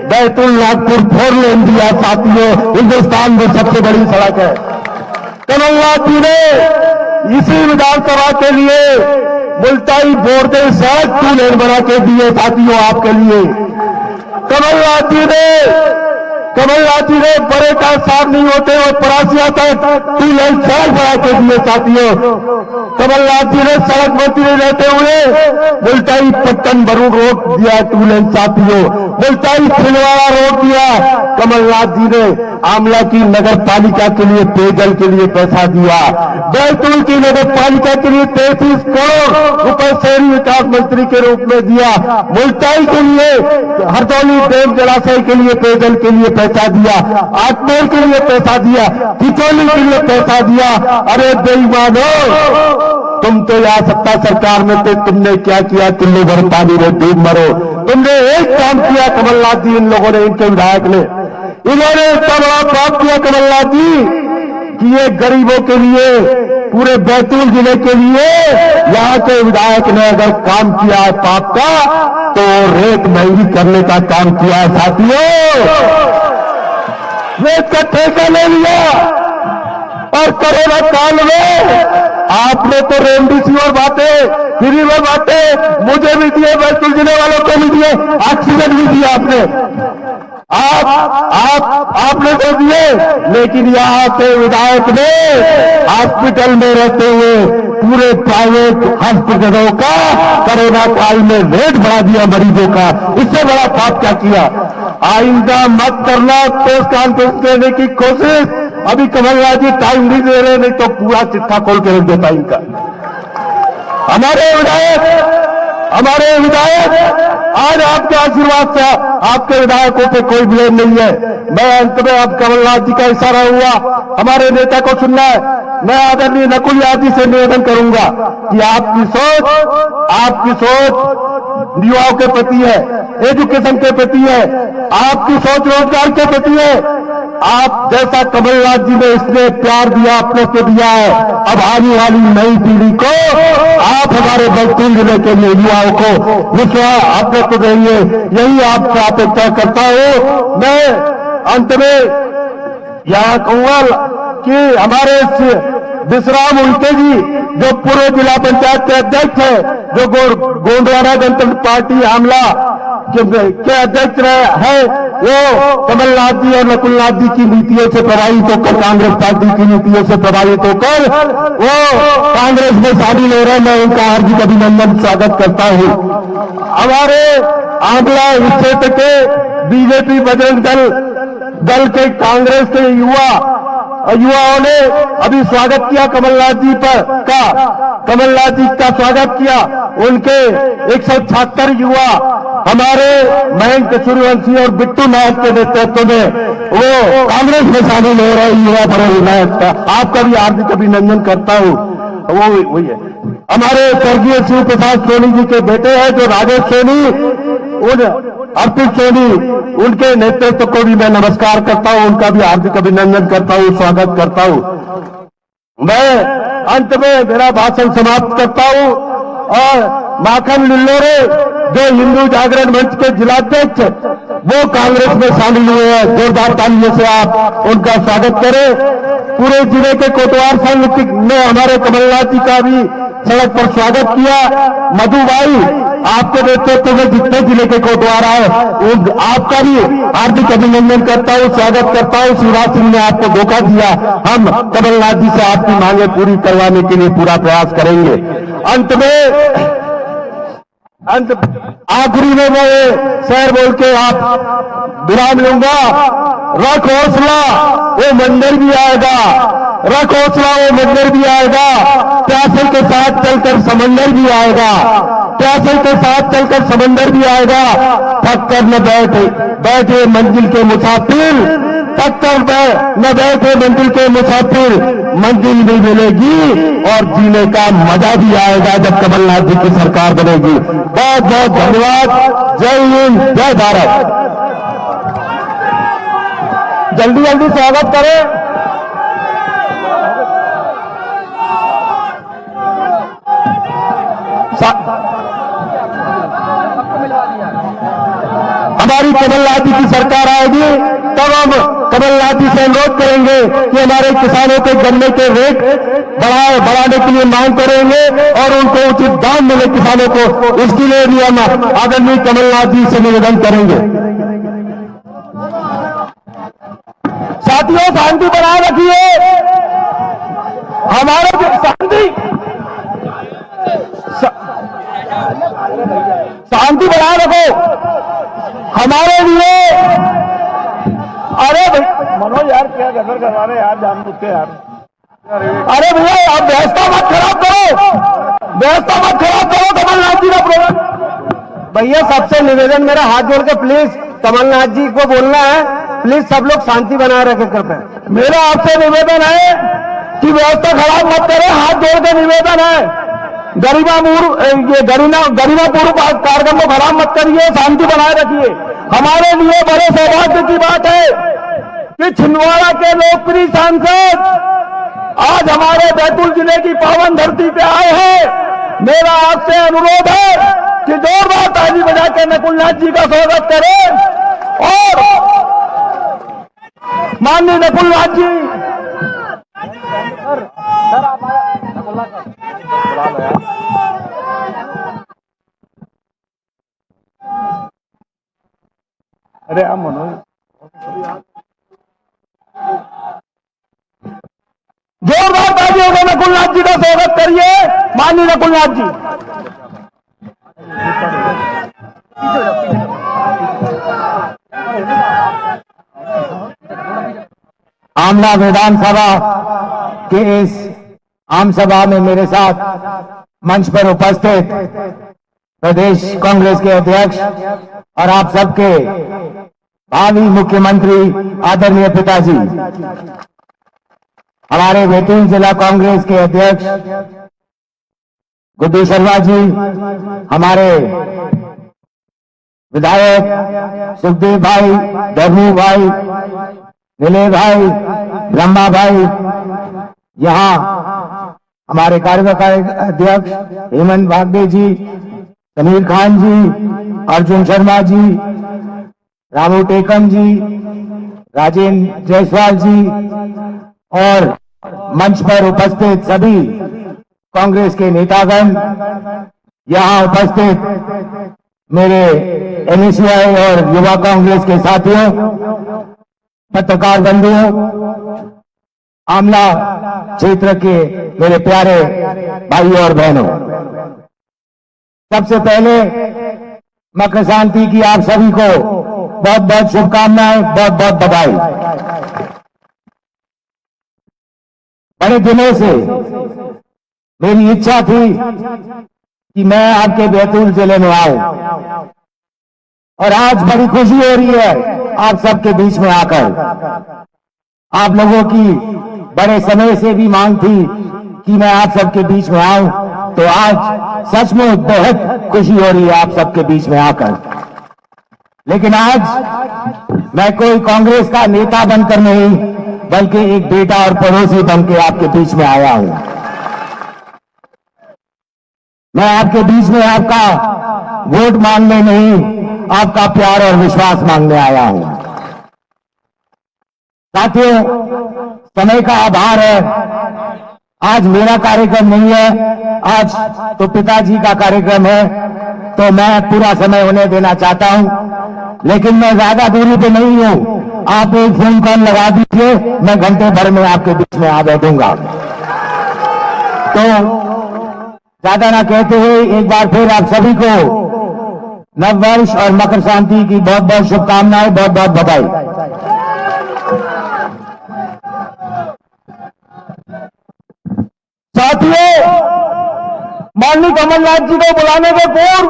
बैतूल नागपुर 4 लेन दिया साथियों, हिंदुस्तान में सबसे बड़ी सड़क है। कमलनाथ जी ने इसी विधानसभा के लिए मुल्ताई बोर्डे सड़क 2 लेन बना के दिए साथियों आपके लिए। कमलनाथ जी ने बड़े का साफ नहीं होते और परासिया तक 2 लेन सड़क बना के दिए साथियों। कमलनाथ जी ने सड़क मंत्री रहते हुए मुल्ताई पट्टन बरूड रोड दिया 2 लेन साथियों, मुल्ताई छिंदवाड़ा रोड दिया। कमलनाथ जी ने आंवला की नगर पालिका के लिए पेयजल के लिए पैसा दिया, बैतूल की नगर पालिका के लिए 33 करोड़ रुपए शहरी विकास मंत्री के रूप में दिया, मुल्ताई के लिए हरदौली डैम जलाशय के लिए पेयजल के लिए पैसा दिया, आटमेर के लिए पैसा दिया, खिचौली के लिए पैसा दिया। अरे बेईमानो, तुम तो यहाँ सत्ता सरकार में थे, तुमने क्या किया? तुमने भर पानी में डूब मरो। तुमने एक काम किया कमलनाथ जी, इन लोगों ने, इनके विधायक ने, इन्होंने इतना बड़ा पाप किया कमलनाथ जी कि ये गरीबों के लिए, पूरे बैतूल जिले के लिए यहाँ के विधायक ने अगर काम किया है पाप का, तो रेत महंगी करने का काम किया है साथियों। रेत का ठेका ले लिया और कोरोना काल में आपने तो रेमडेसिविर बांटे, फ्री में बांटे, मुझे भी दिए, बैतूल जिले वालों को भी दिए, ऑक्सीजन भी दिया आपने, आपने तो दिए। लेकिन यहाँ के विधायक ने हॉस्पिटल में रहते हुए पूरे प्राइवेट हॉस्पिटलों का कोरोना काल में रेट बढ़ा दिया मरीजों का। इससे बड़ा पाप क्या किया? आइंदा मत करना प्रेस कॉन्फ्रेंस देने की कोशिश। अभी कमलनाथ जी टाइम नहीं दे रहे, नहीं तो पूरा चिट्ठा खोल के रख देता इनका। हमारे विधायक आज आपके आशीर्वाद से, आपके विधायकों पे कोई ब्लेम नहीं है। मैं अंत में अब कमलनाथ जी का इशारा हुआ, हमारे नेता को सुनना है। मैं आदरणीय नकुल यादव जी से निवेदन करूंगा कि आपकी सोच युवाओं के प्रति है, एजुकेशन के प्रति है, आपकी सोच रोजगार के प्रति है। आप जैसा कमलनाथ जी ने इसने प्यार दिया, अपने को दिया है, अब आने वाली नई पीढ़ी को आप हमारे बैतूल जिले के लिए युवाओं को विश्वास अपने को देंगे, यही आपसे अपेक्षा करता हूं। मैं अंत में यहां कहूंगा कि हमारे विश्राम उल्टे जी जो पूर्व जिला पंचायत के अध्यक्ष है, जो गोंडवाना जनता पार्टी आंवला के अध्यक्ष है, वो कमलनाथ जी और नकुलनाथ जी की नीतियों से प्रभावित होकर, कांग्रेस पार्टी की नीतियों से प्रभावित होकर वो कांग्रेस में शामिल हो रहे। मैं उनका हार्दिक अभिनंदन स्वागत करता हूं। हमारे आंवला क्षेत्र के बीजेपी बजरंग दल के कांग्रेस के युवाओं ने अभी स्वागत किया कमलनाथ जी कमलनाथ जी का स्वागत किया। उनके 176 युवा हमारे मयंक सूर्यवंशी और बिट्टू नायक के नेतृत्व में वो कांग्रेस में शामिल हो रहे युवा बड़े नायक का आपका भी हार्दिक अभिनंदन करता हूं। वो वही है। हमारे स्वर्गीय शिव प्रसाद सोनी जी के बेटे हैं जो राजेश सोनी, उन अर्पित सोनी, उनके नेतृत्व को भी मैं नमस्कार करता हूं, उनका भी हार्दिक अभिनंदन करता हूं, स्वागत करता हूं। मैं अंत में मेरा भाषण समाप्त करता हूं और माखन लिल्लोरे जो हिंदू जागरण मंच के जिलाध्यक्ष वो कांग्रेस में शामिल हुए हैं, जोरदार तालियों से आप उनका स्वागत करें। पूरे जिले के कोटवार संघ ने हमारे कमलनाथ जी का भी सड़क पर स्वागत किया। मधु भाई, आपके नेतृत्व में जितने जिले के कोटवार आए आपका भी हार्दिक अभिनंदन करता हूं, स्वागत करता हूं। शिवराज सिंह ने आपको धोखा दिया, हम कमलनाथ जी से आपकी मांगे पूरी करवाने के लिए पूरा प्रयास करेंगे। आखिरी में मैं शेर बोल के आप विराम लूंगा। रख हौसला वो मंदिर भी आएगा, रख हौसला वो मंदिर भी आएगा, प्यासे के साथ चलकर समंदर भी आएगा, प्यासे के साथ चलकर समंदर भी आएगा। थक कर न बैठे मंजिल के मुसाफिर, थक कर न बैठे मंजिल के मुसाफिर, मंजिल भी मिलेगी और जीने का मजा भी आएगा जब कमलनाथ जी की सरकार बनेगी। बहुत बहुत धन्यवाद। जय हिंद, जय भारत। जल्दी जल्दी स्वागत करें। हमारी कमलनाथ जी की सरकार आएगी तब हम कमलनाथ जी से अनुरोध करेंगे कि हमारे किसानों के गन्ने के रेट बढ़ाने के लिए मांग करेंगे और उनको उचित दाम मिले किसानों को, इसके लिए भी हम आदरणीय कमलनाथ जी से निवेदन करेंगे। साथियों, शांति बनाए रखिए, हमारे शांति बनाए रखो हमारे लिए। अरे मनोज यार, क्या गदर करवा रहे यार, जान बुझ के यार। अरे भैया, आप व्यवस्था मत खराब करो, व्यवस्था मत खराब करो। कमलनाथ जी का प्रोग्राम। भैया, सबसे निवेदन मेरा, हाथ जोड़ के प्लीज कमलनाथ जी को बोलना है, प्लीज सब लोग शांति बनाए रखे कृपया। मेरा आपसे निवेदन है कि व्यवस्था खराब मत करें, हाथ जोड़ के निवेदन है। गरिमापूर्ण कार्यक्रम को खराब मत करिए, शांति बनाए रखिए। हमारे लिए बड़े सौभाग्य की बात है कि छिंदवाड़ा के लोकप्रिय सांसद आज हमारे बैतूल जिले की पावन धरती पे आए हैं। मेरा आपसे अनुरोध है कि जोरदार ताली बजा के नकुलनाथ जी का स्वागत करें। और माननीय नकुलनाथ जी, अरे आप मनोज, जोरदार तालियों से नकुलनाथ जी का स्वागत करिए। माननीय नकुलनाथ जी। आमला विधानसभा के इस आम सभा में मेरे साथ मंच पर उपस्थित प्रदेश कांग्रेस के अध्यक्ष और आप सबके भावी मुख्यमंत्री आदरणीय पिताजी, हमारे बैतूल जिला कांग्रेस के अध्यक्ष गुड्डू शर्मा जी, हमारे विधायक सुखदेव भाई, धर्मू भाई, नीले भाई, ब्रह्मा भाई, यहाँ हमारे कार्यकारी अध्यक्ष हेमंत भागडे जी, समीर खान जी, अर्जुन शर्मा जी, रामू टेकम जी, राजेंद्र जायसवाल जी और मंच पर उपस्थित सभी कांग्रेस के नेतागण, यहाँ उपस्थित मेरे एनएसयूआई और युवा कांग्रेस के साथियों, पत्रकार बंधुओं, आमला क्षेत्र के मेरे प्यारे भाइयों और बहनों, सबसे पहले मकर संक्रांति की आप सभी को बहुत बहुत शुभकामनाएं, बहुत बहुत बधाई। बड़े दिनों से मेरी इच्छा थी कि मैं आपके बैतूल जिले में आऊं और आज बड़ी खुशी हो रही है आप सबके बीच में आकर। आप लोगों की बड़े समय से भी मांग थी कि मैं आप सबके बीच में आऊं तो आज सचमुच बेहद खुशी हो रही है आप सबके बीच में आकर। लेकिन आज मैं कोई कांग्रेस का नेता बनकर नहीं, बल्कि एक बेटा और पड़ोसी बनकर आपके बीच में आया हूं। मैं आपके बीच में आपका वोट मांगने नहीं, आपका प्यार और विश्वास मांगने आया हूं। साथियों, समय का आभार है। आज मेरा कार्यक्रम नहीं है, आज तो पिताजी का कार्यक्रम है, तो मैं पूरा समय उन्हें देना चाहता हूं। लेकिन मैं ज्यादा दूरी पे नहीं हूं, आप एक फोन कॉल लगा दीजिए, मैं घंटे भर में आपके बीच में आ बैठूंगा। तो ज्यादा ना कहते हुए एक बार फिर आप सभी को नववर्ष और मकर संक्रांति की बहुत बहुत शुभकामनाएं, बहुत बहुत बधाई। साथियों, माननीय कमलनाथ जी को बुलाने के पूर्व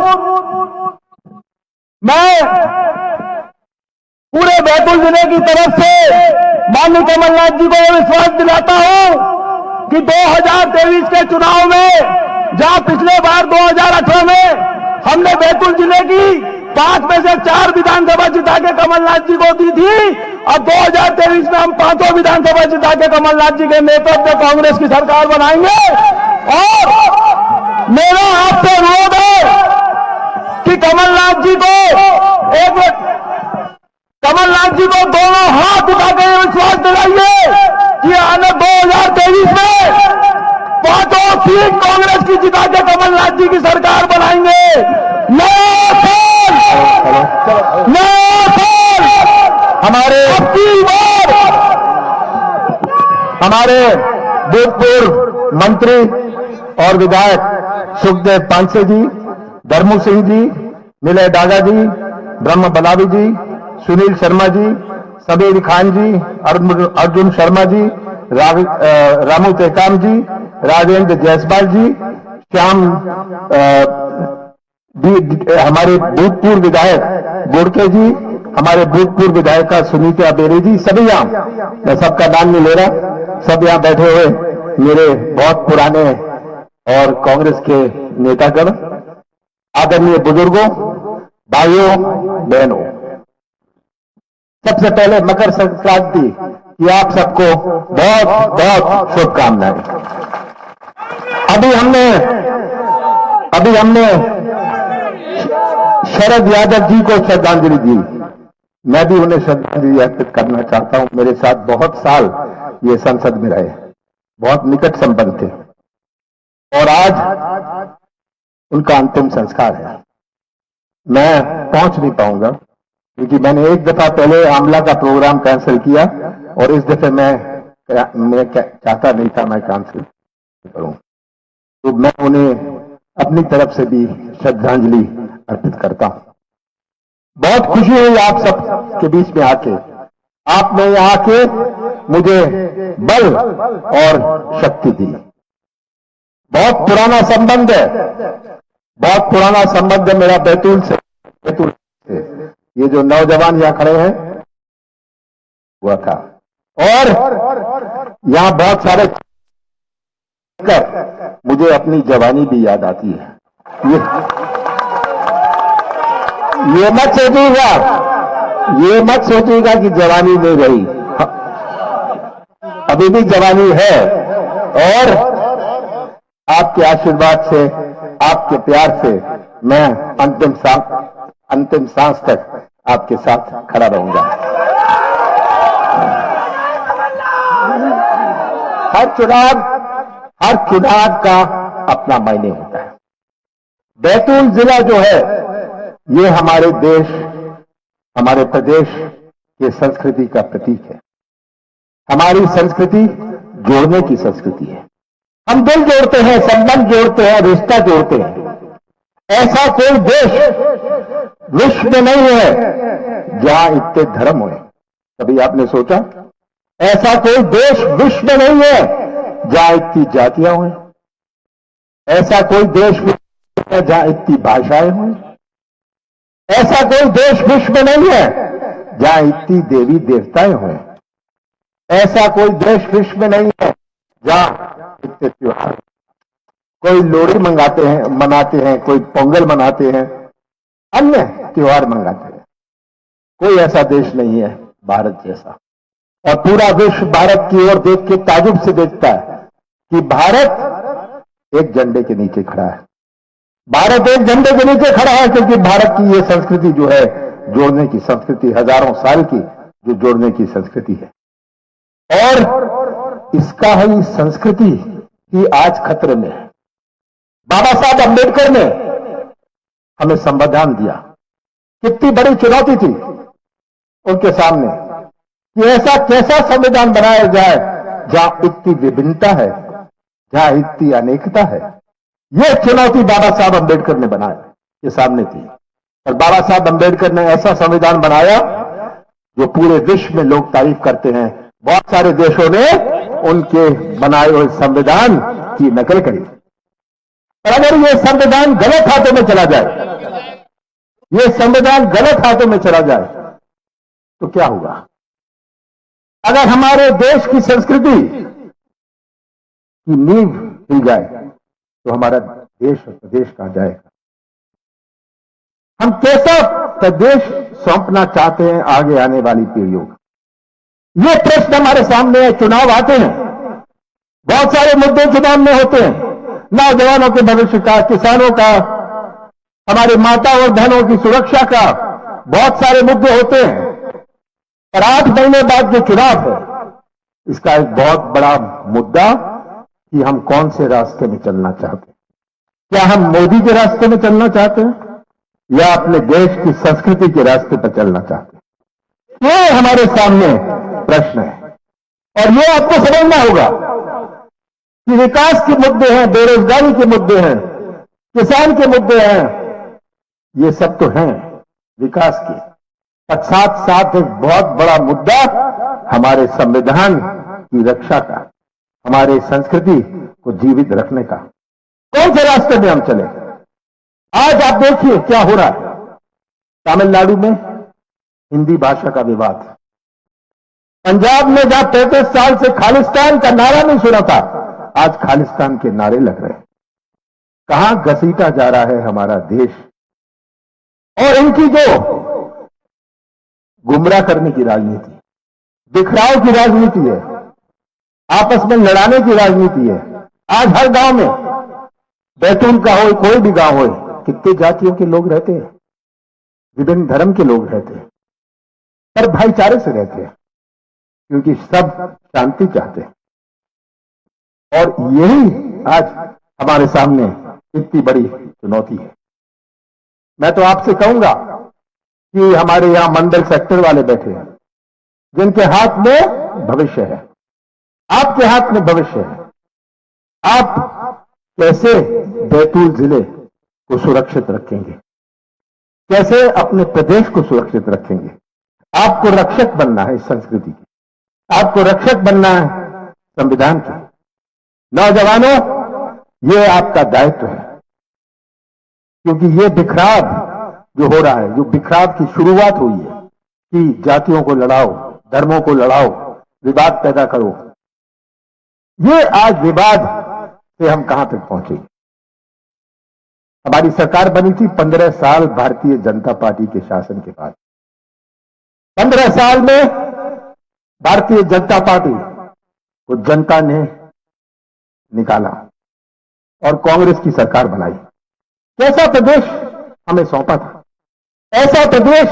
मैं पूरे बैतूल जिले की तरफ से माननीय कमलनाथ जी को विश्वास दिलाता हूं कि 2023 के चुनाव में, जहां पिछले बार 2018 में हमने बैतूल जिले की 5 में से 4 विधानसभा जिता के कमलनाथ जी को दी थी, अब 2023 में हम 5 विधानसभा जिता के कमलनाथ जी के नेतृत्व में कांग्रेस की सरकार बनाएंगे। और मेरा आपसे अनुरोध है कि कमलनाथ जी को दोनों हाथ उठा के विश्वास दिलाइए कि आने 2023 में 5 सीट कांग्रेस की जिता के कमलनाथ जी की सरकार बनाएंगे। हमारे भूतपूर्व मंत्री और विधायक सुखदेव पांसे जी, धर्मू सिंह जी, मिलय डागा जी, ब्रह्म बलावी जी, सुनील शर्मा जी, सबीर खान जी, अर्जुन शर्मा जी, रामू टेकाम जी, राजेंद्र जायसवाल जी, श्याम हमारे भूतपूर्व विधायक बुड़के जी, हमारे भूतपूर्व विधायिका सुनीता बेरी जी, सभी यहां, मैं सबका नाम नहीं ले रहा, सब यहां बैठे हुए मेरे बहुत पुराने और कांग्रेस के नेतागण, आदरणीय बुजुर्गों, भाइयों बहनों, सबसे पहले मकर संक्रांति की आप सबको बहुत बहुत शुभकामनाएं। अभी हमने शरद यादव जी को श्रद्धांजलि दी। मैं भी उन्हें श्रद्धांजलि अर्पित करना चाहता हूं। मेरे साथ बहुत साल ये संसद में रहे, बहुत निकट संबंध थे, और आज उनका अंतिम संस्कार है। मैं पहुंच नहीं पाऊंगा क्योंकि मैंने एक दफा पहले आमला का प्रोग्राम कैंसिल किया, और इस दफे मैं चाहता नहीं था मैं कैंसिल करूं, तो मैं उन्हें अपनी तरफ से भी श्रद्धांजलि अर्पित करता हूं। बहुत खुशी हुई आप सब के बीच में आके, आपने यहां आके मुझे बल और शक्ति दी। बहुत पुराना संबंध है, बहुत पुराना संबंध है मेरा बैतूल से। ये जो नौजवान यहां खड़े हैं हुआ था, और यहां बहुत सारे मुझे अपनी जवानी भी याद आती है। ये मत सोचिएगा कि जवानी नहीं रही, अभी भी जवानी है, और आपके आशीर्वाद से, आपके प्यार से मैं अंतिम सांस तक आपके साथ खड़ा रहूंगा। हर चुनाव का अपना मायने होता है। बैतूल जिला जो है, ये हमारे देश, हमारे प्रदेश के संस्कृति का प्रतीक है। हमारी संस्कृति जोड़ने की संस्कृति है। हम दिल जोड़ते हैं, संबंध जोड़ते हैं, रिश्ता जोड़ते हैं। ऐसा कोई देश विश्व में नहीं है जहां इतने धर्म हुए। कभी आपने सोचा? ऐसा कोई देश विश्व में नहीं है जहां इतनी जातियां हुई। ऐसा कोई देश विश्व में जहां इतनी भाषाएं हुई। ऐसा कोई देश विश्व में नहीं है जहां इतनी देवी देवताएं हुए। ऐसा कोई देश विश्व में नहीं है जहां इतने त्योहार। कोई लोहड़ी मनाते हैं, कोई पोंगल मनाते हैं, अन्य त्योहार मनाते हैं। कोई ऐसा देश नहीं है भारत जैसा, और पूरा विश्व भारत की ओर देख के ताजुब से देखता है कि भारत एक झंडे के नीचे खड़ा है। भारत एक झंडे के नीचे खड़ा है क्योंकि भारत की ये संस्कृति जो है, जोड़ने की संस्कृति, हजारों साल की जो जोड़ने की संस्कृति है, और इसका ही संस्कृति ही आज खतरे में है। बाबा साहब अम्बेडकर ने हमें संविधान दिया, कितनी बड़ी चुनौती थी उनके सामने कि ऐसा कैसा संविधान बनाया जाए जहां इतनी विभिन्नता है, जहां इतनी अनेकता है। यह चुनौती बाबा साहब अम्बेडकर ने बनाया के सामने थी, और बाबा साहब अम्बेडकर ने ऐसा संविधान बनाया जो पूरे विश्व में लोग तारीफ करते हैं। बहुत सारे देशों ने उनके बनाए हुए संविधान की नकल करी। और अगर यह संविधान गलत हाथों में चला जाए, यह संविधान गलत हाथों में चला जाए तो क्या होगा? अगर हमारे देश की संस्कृति की नींव हिल जाए तो हमारा देश और प्रदेश कहां जाएगा? हम कैसा प्रदेश सौंपना चाहते हैं आगे आने वाली पीढ़ियों को? ये प्रश्न हमारे सामने है। चुनाव आते हैं, बहुत सारे मुद्दे चुनाव में होते हैं, नौजवानों के भविष्य का, किसानों का, हमारे माता और बहनों की सुरक्षा का, बहुत सारे मुद्दे होते हैं। और 8 महीने बाद जो चुनाव है, इसका एक बहुत बड़ा मुद्दा कि हम कौन से रास्ते में चलना चाहते हैं। क्या हम मोदी के रास्ते में चलना चाहते हैं या अपने देश की संस्कृति के रास्ते पर चलना चाहते हैं? ये हमारे सामने प्रश्न है, और ये आपको समझना होगा कि विकास के मुद्दे हैं, बेरोजगारी के मुद्दे हैं, किसान के मुद्दे हैं, ये सब तो हैं विकास के, पर साथ साथ एक बहुत बड़ा मुद्दा हमारे संविधान की रक्षा का, हमारे संस्कृति को जीवित रखने का। कौन से रास्ते में हम चले? आज आप देखिए क्या हो रहा है। तमिलनाडु में हिंदी भाषा का विवाद, पंजाब में जहां 35 साल से खालिस्तान का नारा नहीं सुना था, आज खालिस्तान के नारे लग रहे हैं। कहां घसीटा जा रहा है हमारा देश? और इनकी जो गुमराह करने की राजनीति, बिखराव की राजनीति है, आपस में लड़ाने की राजनीति है। आज हर गांव में, बैतूल का हो, कोई भी गांव हो, कितने जातियों के लोग रहते हैं, विभिन्न धर्म के लोग रहते हैं, पर भाईचारे से रहते हैं, क्योंकि सब शांति चाहते हैं। और यही आज हमारे सामने इतनी बड़ी चुनौती है। मैं तो आपसे कहूंगा कि हमारे यहां मंडल सेक्टर वाले बैठे हैं, जिनके हाथ में भविष्य है, आपके हाथ में भविष्य है। आप कैसे बैतूल जिले को सुरक्षित रखेंगे, कैसे अपने प्रदेश को सुरक्षित रखेंगे? आपको रक्षक बनना है इस संस्कृति की, आपको रक्षक बनना है संविधान की। नौजवानों, ये आपका दायित्व है, क्योंकि ये बिखराव जो हो रहा है, जो बिखराव की शुरुआत हुई है कि जातियों को लड़ाओ, धर्मों को लड़ाओ, विवाद पैदा करो, ये आज विवाद से हम कहां तक पहुंचे? हमारी सरकार बनी थी 15 साल भारतीय जनता पार्टी के शासन के बाद। 15 साल में भारतीय जनता पार्टी को जनता ने निकाला और कांग्रेस की सरकार बनाई। कैसा प्रदेश हमें सौंपा था? ऐसा प्रदेश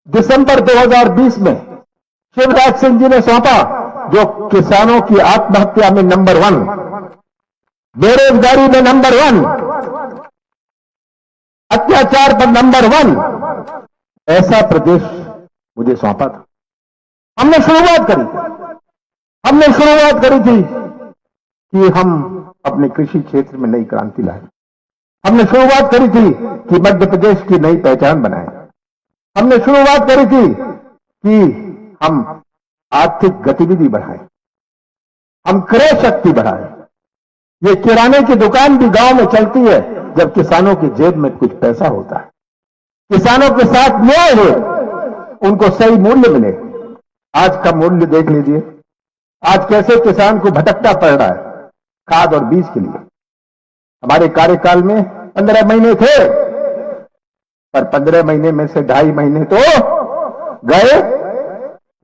दिसंबर 2020 में शिवराज सिंह जी ने सौंपा जो किसानों की आत्महत्या में नंबर 1, बेरोजगारी में नंबर 1, अत्याचार पर नंबर 1, ऐसा प्रदेश मुझे सौंपा था। हमने शुरुआत करी थी कि हम अपने कृषि क्षेत्र में नई क्रांति लाए। हमने शुरुआत करी थी कि मध्य प्रदेश की नई पहचान बनाए। हमने शुरुआत करी थी कि हम आर्थिक गतिविधि बढ़ाएं, हम क्रय शक्ति बढ़ाएं। ये किराने की दुकान भी गांव में चलती है जब किसानों की जेब में कुछ पैसा होता है, किसानों के साथ न्याय हो, उनको सही मूल्य मिले। आज का मूल्य देख लीजिए, आज कैसे किसान को भटकना पड़ रहा है खाद और बीज के लिए। हमारे कार्यकाल में 15 महीने थे, पर 15 महीने में से 2.5 महीने तो गए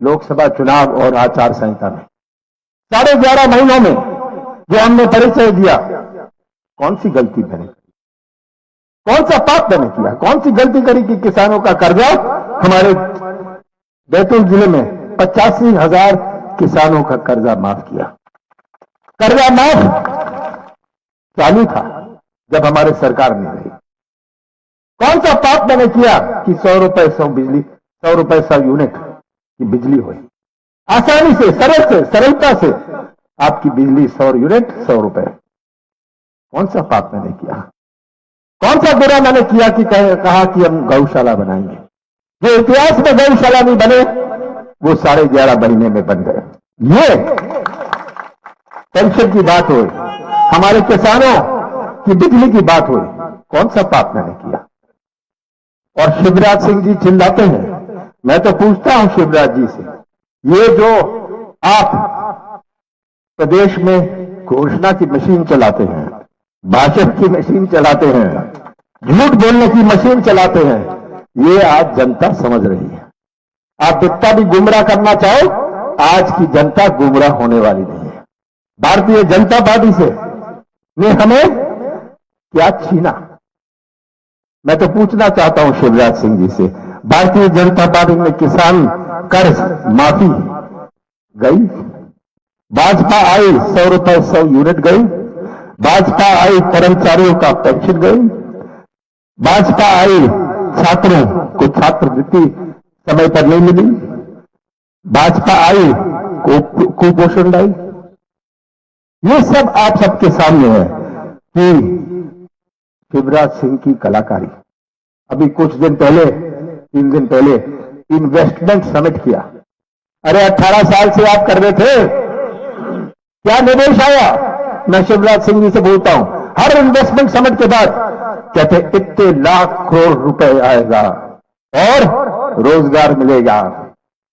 लोकसभा चुनाव और आचार संहिता में। 11.5 महीनों में जो हमने परिचय दिया, कौन सी गलती मैंने की, कौन सा पाप मैंने किया, कौन सी गलती करी कि किसानों का कर्जा हमारे बैतूल जिले में 85,000 किसानों का कर्जा माफ किया। कर्जा माफ चालू था जब हमारे सरकार में रही। कौन सा पाप मैंने किया कि 100 रुपए 100 बिजली, 100 रुपए 100 यूनिट की बिजली हुई। आसानी से, सरलता से आपकी बिजली 100 यूनिट 100 रुपए। कौन सा पाप मैंने किया, कौन सा बुरा मैंने किया कि कहा कि हम गौशाला बनाएंगे। जो इतिहास में गौशाला नहीं बने वो 11.5 महीने में बन गए। ये पेंशन की बात हो, हमारे किसानों की बिजली की बात हो, कौन सा पाप मैंने किया। और शिवराज सिंह जी चिल्लाते हैं, मैं तो पूछता हूं शिवराज जी से, ये जो आप प्रदेश में घोषणा की मशीन चलाते हैं, भाषण की मशीन चलाते हैं, झूठ बोलने की मशीन चलाते हैं, ये आज जनता समझ रही है। आप जितना भी गुमराह करना चाहो, आज की जनता गुमराह होने वाली नहीं है। भारतीय जनता पार्टी से ने हमें क्या छीना, मैं तो पूछना चाहता हूं शिवराज सिंह जी से, भारतीय जनता पार्टी में किसान कर्ज माफी गई, भाजपा आई 100 रुपए 100 यूनिट गई, भाजपा आई कर्मचारियों का पेंशन गई, भाजपा आई छात्रों को छात्रवृत्ति समय पर नहीं मिली, भाजपा आई कुपोषण लाई। ये सब आप सबके सामने है कि शिवराज सिंह की कलाकारी। अभी कुछ दिन पहले, 3 दिन पहले इन्वेस्टमेंट समिट किया। अरे 18 साल से आप कर रहे थे, क्या निवेश आया? मैं शिवराज सिंह जी से बोलता हूं, हर इन्वेस्टमेंट समिट के बाद कहते इतने लाख करोड़ रुपए आएगा और रोजगार मिलेगा।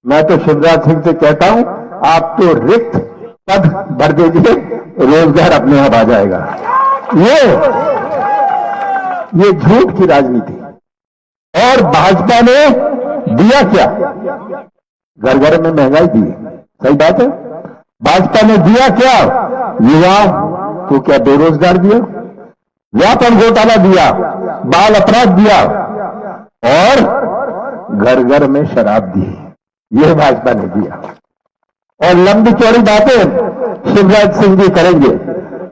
मैं तो शिवराज सिंह से कहता हूं, आप तो रिक्त पद भर दीजिए, रोजगार अपने आप आ जाएगा। ये झूठ की राजनीति। और भाजपा ने दिया क्या? घर घर में महंगाई दी, सही बात है। भाजपा ने दिया क्या? युवाओं को क्या बेरोजगार दिया, व्यापक घोटाला दिया, बाल अपराध दिया और घर घर में शराब दी। यह भाजपा ने दिया। और लंबी चौड़ी बातें शिवराज सिंह जी करेंगे।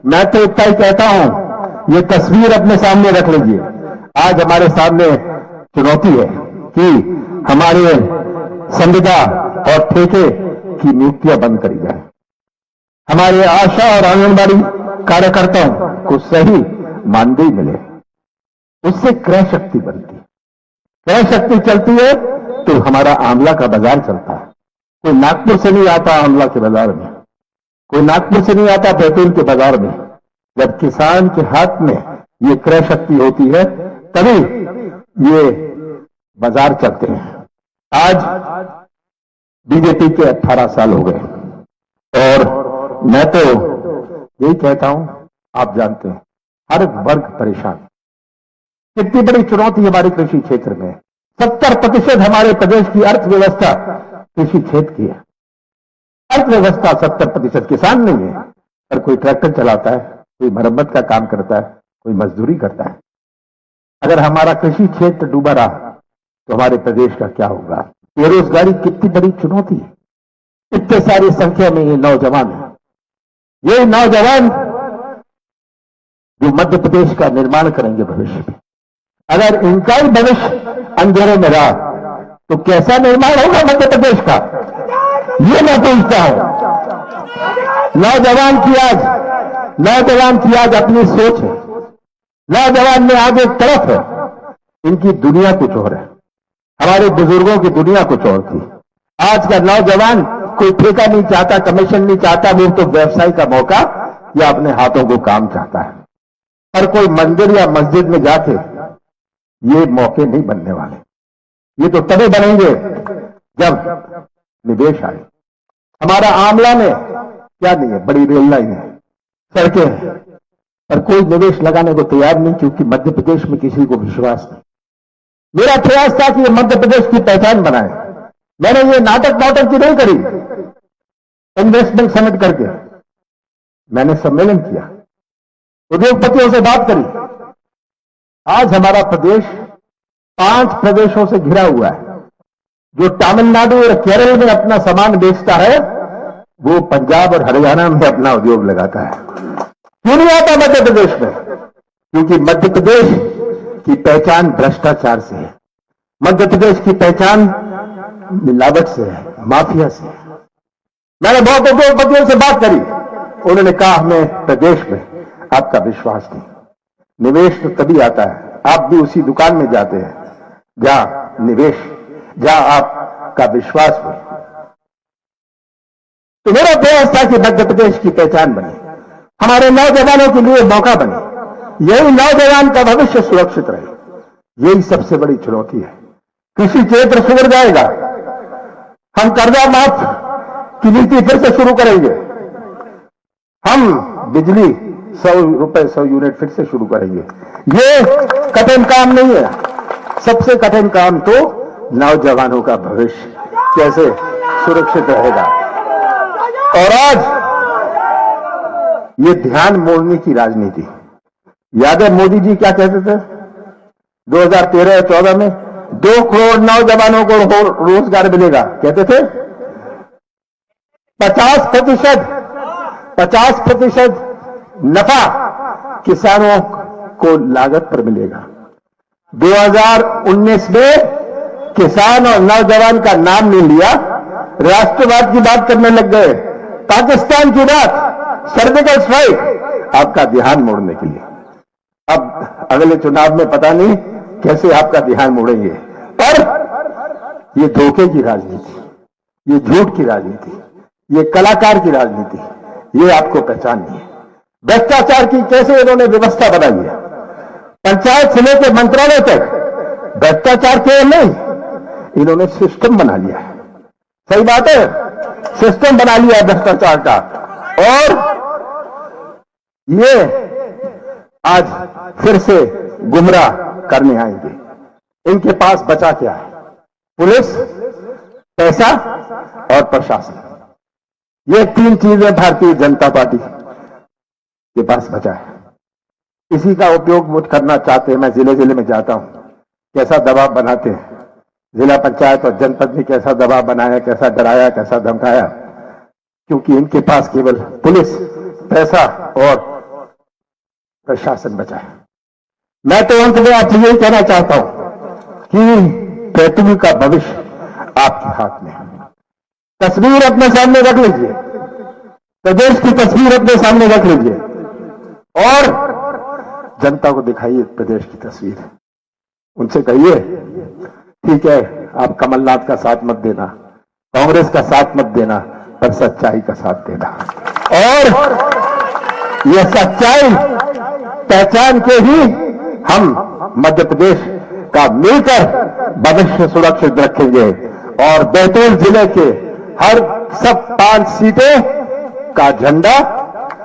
मैं तो इतना ही कहता हूं, ये तस्वीर अपने सामने रख लीजिए। आज हमारे सामने चुनौती है कि हमारे संविदा और ठेके की नियुक्तियां बंद करी जाए। हमारे आशा और आंगनबाड़ी कार्यकर्ताओं को सही मानदेय मिले, उससे क्रय शक्ति बनती है। क्रय शक्ति चलती है तो हमारा आंवला का बाजार चलता है। कोई नागपुर से नहीं आता आंवला के बाजार में, कोई नागपुर से नहीं आता बैतूल के बाजार में। जब किसान के हाथ में ये क्रय शक्ति होती है तभी ये बाजार चलते हैं। आज बीजेपी के 18 साल हो गए और मैं तो यही कहता हूं, आप जानते हैं हर वर्ग परेशान। कितनी बड़ी चुनौती हमारे कृषि क्षेत्र में। 70% हमारे प्रदेश की अर्थव्यवस्था कृषि क्षेत्र की है। अर्थव्यवस्था 70% किसान नहीं है, पर कोई ट्रैक्टर चलाता है, कोई मरम्मत का काम करता है, कोई मजदूरी करता है। अगर हमारा कृषि क्षेत्र डूबा रहा तो हमारे प्रदेश का क्या होगा? बेरोजगारी कितनी बड़ी चुनौती है। इतने सारी संख्या में ये नौजवान है, ये नौजवान जो मध्य प्रदेश का निर्माण करेंगे भविष्य में। अगर इनका ही भविष्य अंधेरे में रहा तो कैसा निर्माण होगा मध्य प्रदेश का? ये मैं पूछता हूं। नौजवान की आज अपनी सोच है। नौजवान में आज एक तरफ है, इनकी दुनिया कुछ और है। हमारे बुजुर्गों की दुनिया कुछ और थी। आज का नौजवान कोई ठेका नहीं चाहता, कमीशन नहीं चाहता, वो तो व्यवसाय का मौका या अपने हाथों को काम चाहता है। पर कोई मंदिर या मस्जिद में जाके ये मौके नहीं बनने वाले। ये तो तभी बनेंगे जब निवेश आए। हमारा आंवला में क्या नहीं है? बड़ी रेल लाइन है, सड़कें हैं, पर कोई निवेश लगाने को तैयार नहीं, क्योंकि मध्य प्रदेश में किसी को विश्वास नहीं। मेरा प्रयास था कि ये मध्य प्रदेश की पहचान बनाए। मैंने ये नाटक की नहीं करी। इन्वेस्टमेंट समिट करके मैंने सम्मेलन किया, उद्योगपतियों से बात करी। आज हमारा प्रदेश 5 प्रदेशों से घिरा हुआ है। जो तमिलनाडु और केरल में अपना सामान बेचता है, वो पंजाब और हरियाणा में अपना उद्योग लगाता है। क्यों नहीं आता मध्य प्रदेश में? क्योंकि मध्य प्रदेश की पहचान भ्रष्टाचार से है। मध्य प्रदेश की पहचान मिलावट से है, माफिया से है। मैंने बहुत उद्योगपतियों से बात करी। उन्होंने कहा, हमें प्रदेश में आपका विश्वास नहीं। निवेश तो तभी आता है, आप भी उसी दुकान में जाते हैं जहां आपका विश्वास हो। तो मेरा प्रयास था कि मध्य प्रदेश की पहचान बने, हमारे नौजवानों के लिए मौका बने, यही नौजवान का भविष्य सुरक्षित रहे। यही सबसे बड़ी चुनौती है। कृषि क्षेत्र सुधर जाएगा, हम कर्जा माफ की नीति फिर से शुरू करेंगे, हम बिजली 100 रुपए 100 यूनिट फिर से शुरू करेंगे। ये कठिन काम नहीं है। सबसे कठिन काम तो नौजवानों का भविष्य कैसे सुरक्षित रहेगा। और आज ये ध्यान मोड़ने की राजनीति, याद है मोदी जी क्या कहते थे 2013-14 में? 2 करोड़ नौजवानों को रोजगार मिलेगा, कहते थे। 50% नफा किसानों को लागत पर मिलेगा। 2019 में किसान और नौजवान का नाम नहीं लिया, राष्ट्रवाद की बात करने लग गए, पाकिस्तान की बात, सर्जिकल स्ट्राइक, आपका ध्यान मोड़ने के लिए। अब अगले चुनाव में पता नहीं कैसे आपका ध्यान मोड़ेंगे। पर ये धोखे की राजनीति, ये झूठ की राजनीति, ये कलाकार की राजनीति, ये आपको पहचाननी है। भ्रष्टाचार की कैसे इन्होंने व्यवस्था बनाई है, पंचायत से लेकर मंत्रालय तक भ्रष्टाचार केवल नहीं, इन्होंने सिस्टम बना लिया है। सही बात है, सिस्टम बना लिया है भ्रष्टाचार का। और ये आज फिर से गुमराह करने आएंगे। इनके पास बचा क्या है? पुलिस, पैसा और प्रशासन। ये 3 चीजें भारतीय जनता पार्टी के पास बचा है। इसी का उपयोग वो करना चाहते हैं। मैं जिले जिले में जाता हूं, कैसा दबाव बनाते हैं। जिला पंचायत और जनपद में कैसा दबाव बनाया, कैसा डराया, कैसा धमकाया, क्योंकि इनके पास केवल पुलिस, पैसा और प्रशासन बचा है। मैं तो अंत में आपसे यही कहना चाहता हूं कि पृथ्वी का भविष्य आपके हाथ में है। तस्वीर अपने सामने रख लीजिए, प्रदेश की तस्वीर अपने सामने रख लीजिए और जनता को दिखाइए प्रदेश की तस्वीर। उनसे कहिए, ठीक है, आप कमलनाथ का साथ मत देना, कांग्रेस का साथ मत देना, पर सच्चाई का साथ देना। और यह सच्चाई पहचान के ही हम मध्य प्रदेश का मिलकर भविष्य सुरक्षित रखेंगे। और बैतूल जिले के हर सब 5 सीटें का झंडा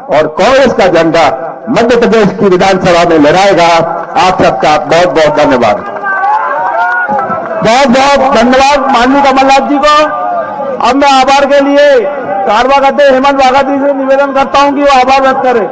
और कांग्रेस का झंडा मध्य प्रदेश की विधानसभा में लहराएगा। आप सबका बहुत बहुत धन्यवाद। बहुत बहुत धन्यवाद माननीय कमलनाथ जी को। अब मैं आभार के लिए कारवा करते हेमंत वाघाती से निवेदन करता हूं कि वो आभार व्यक्त करें।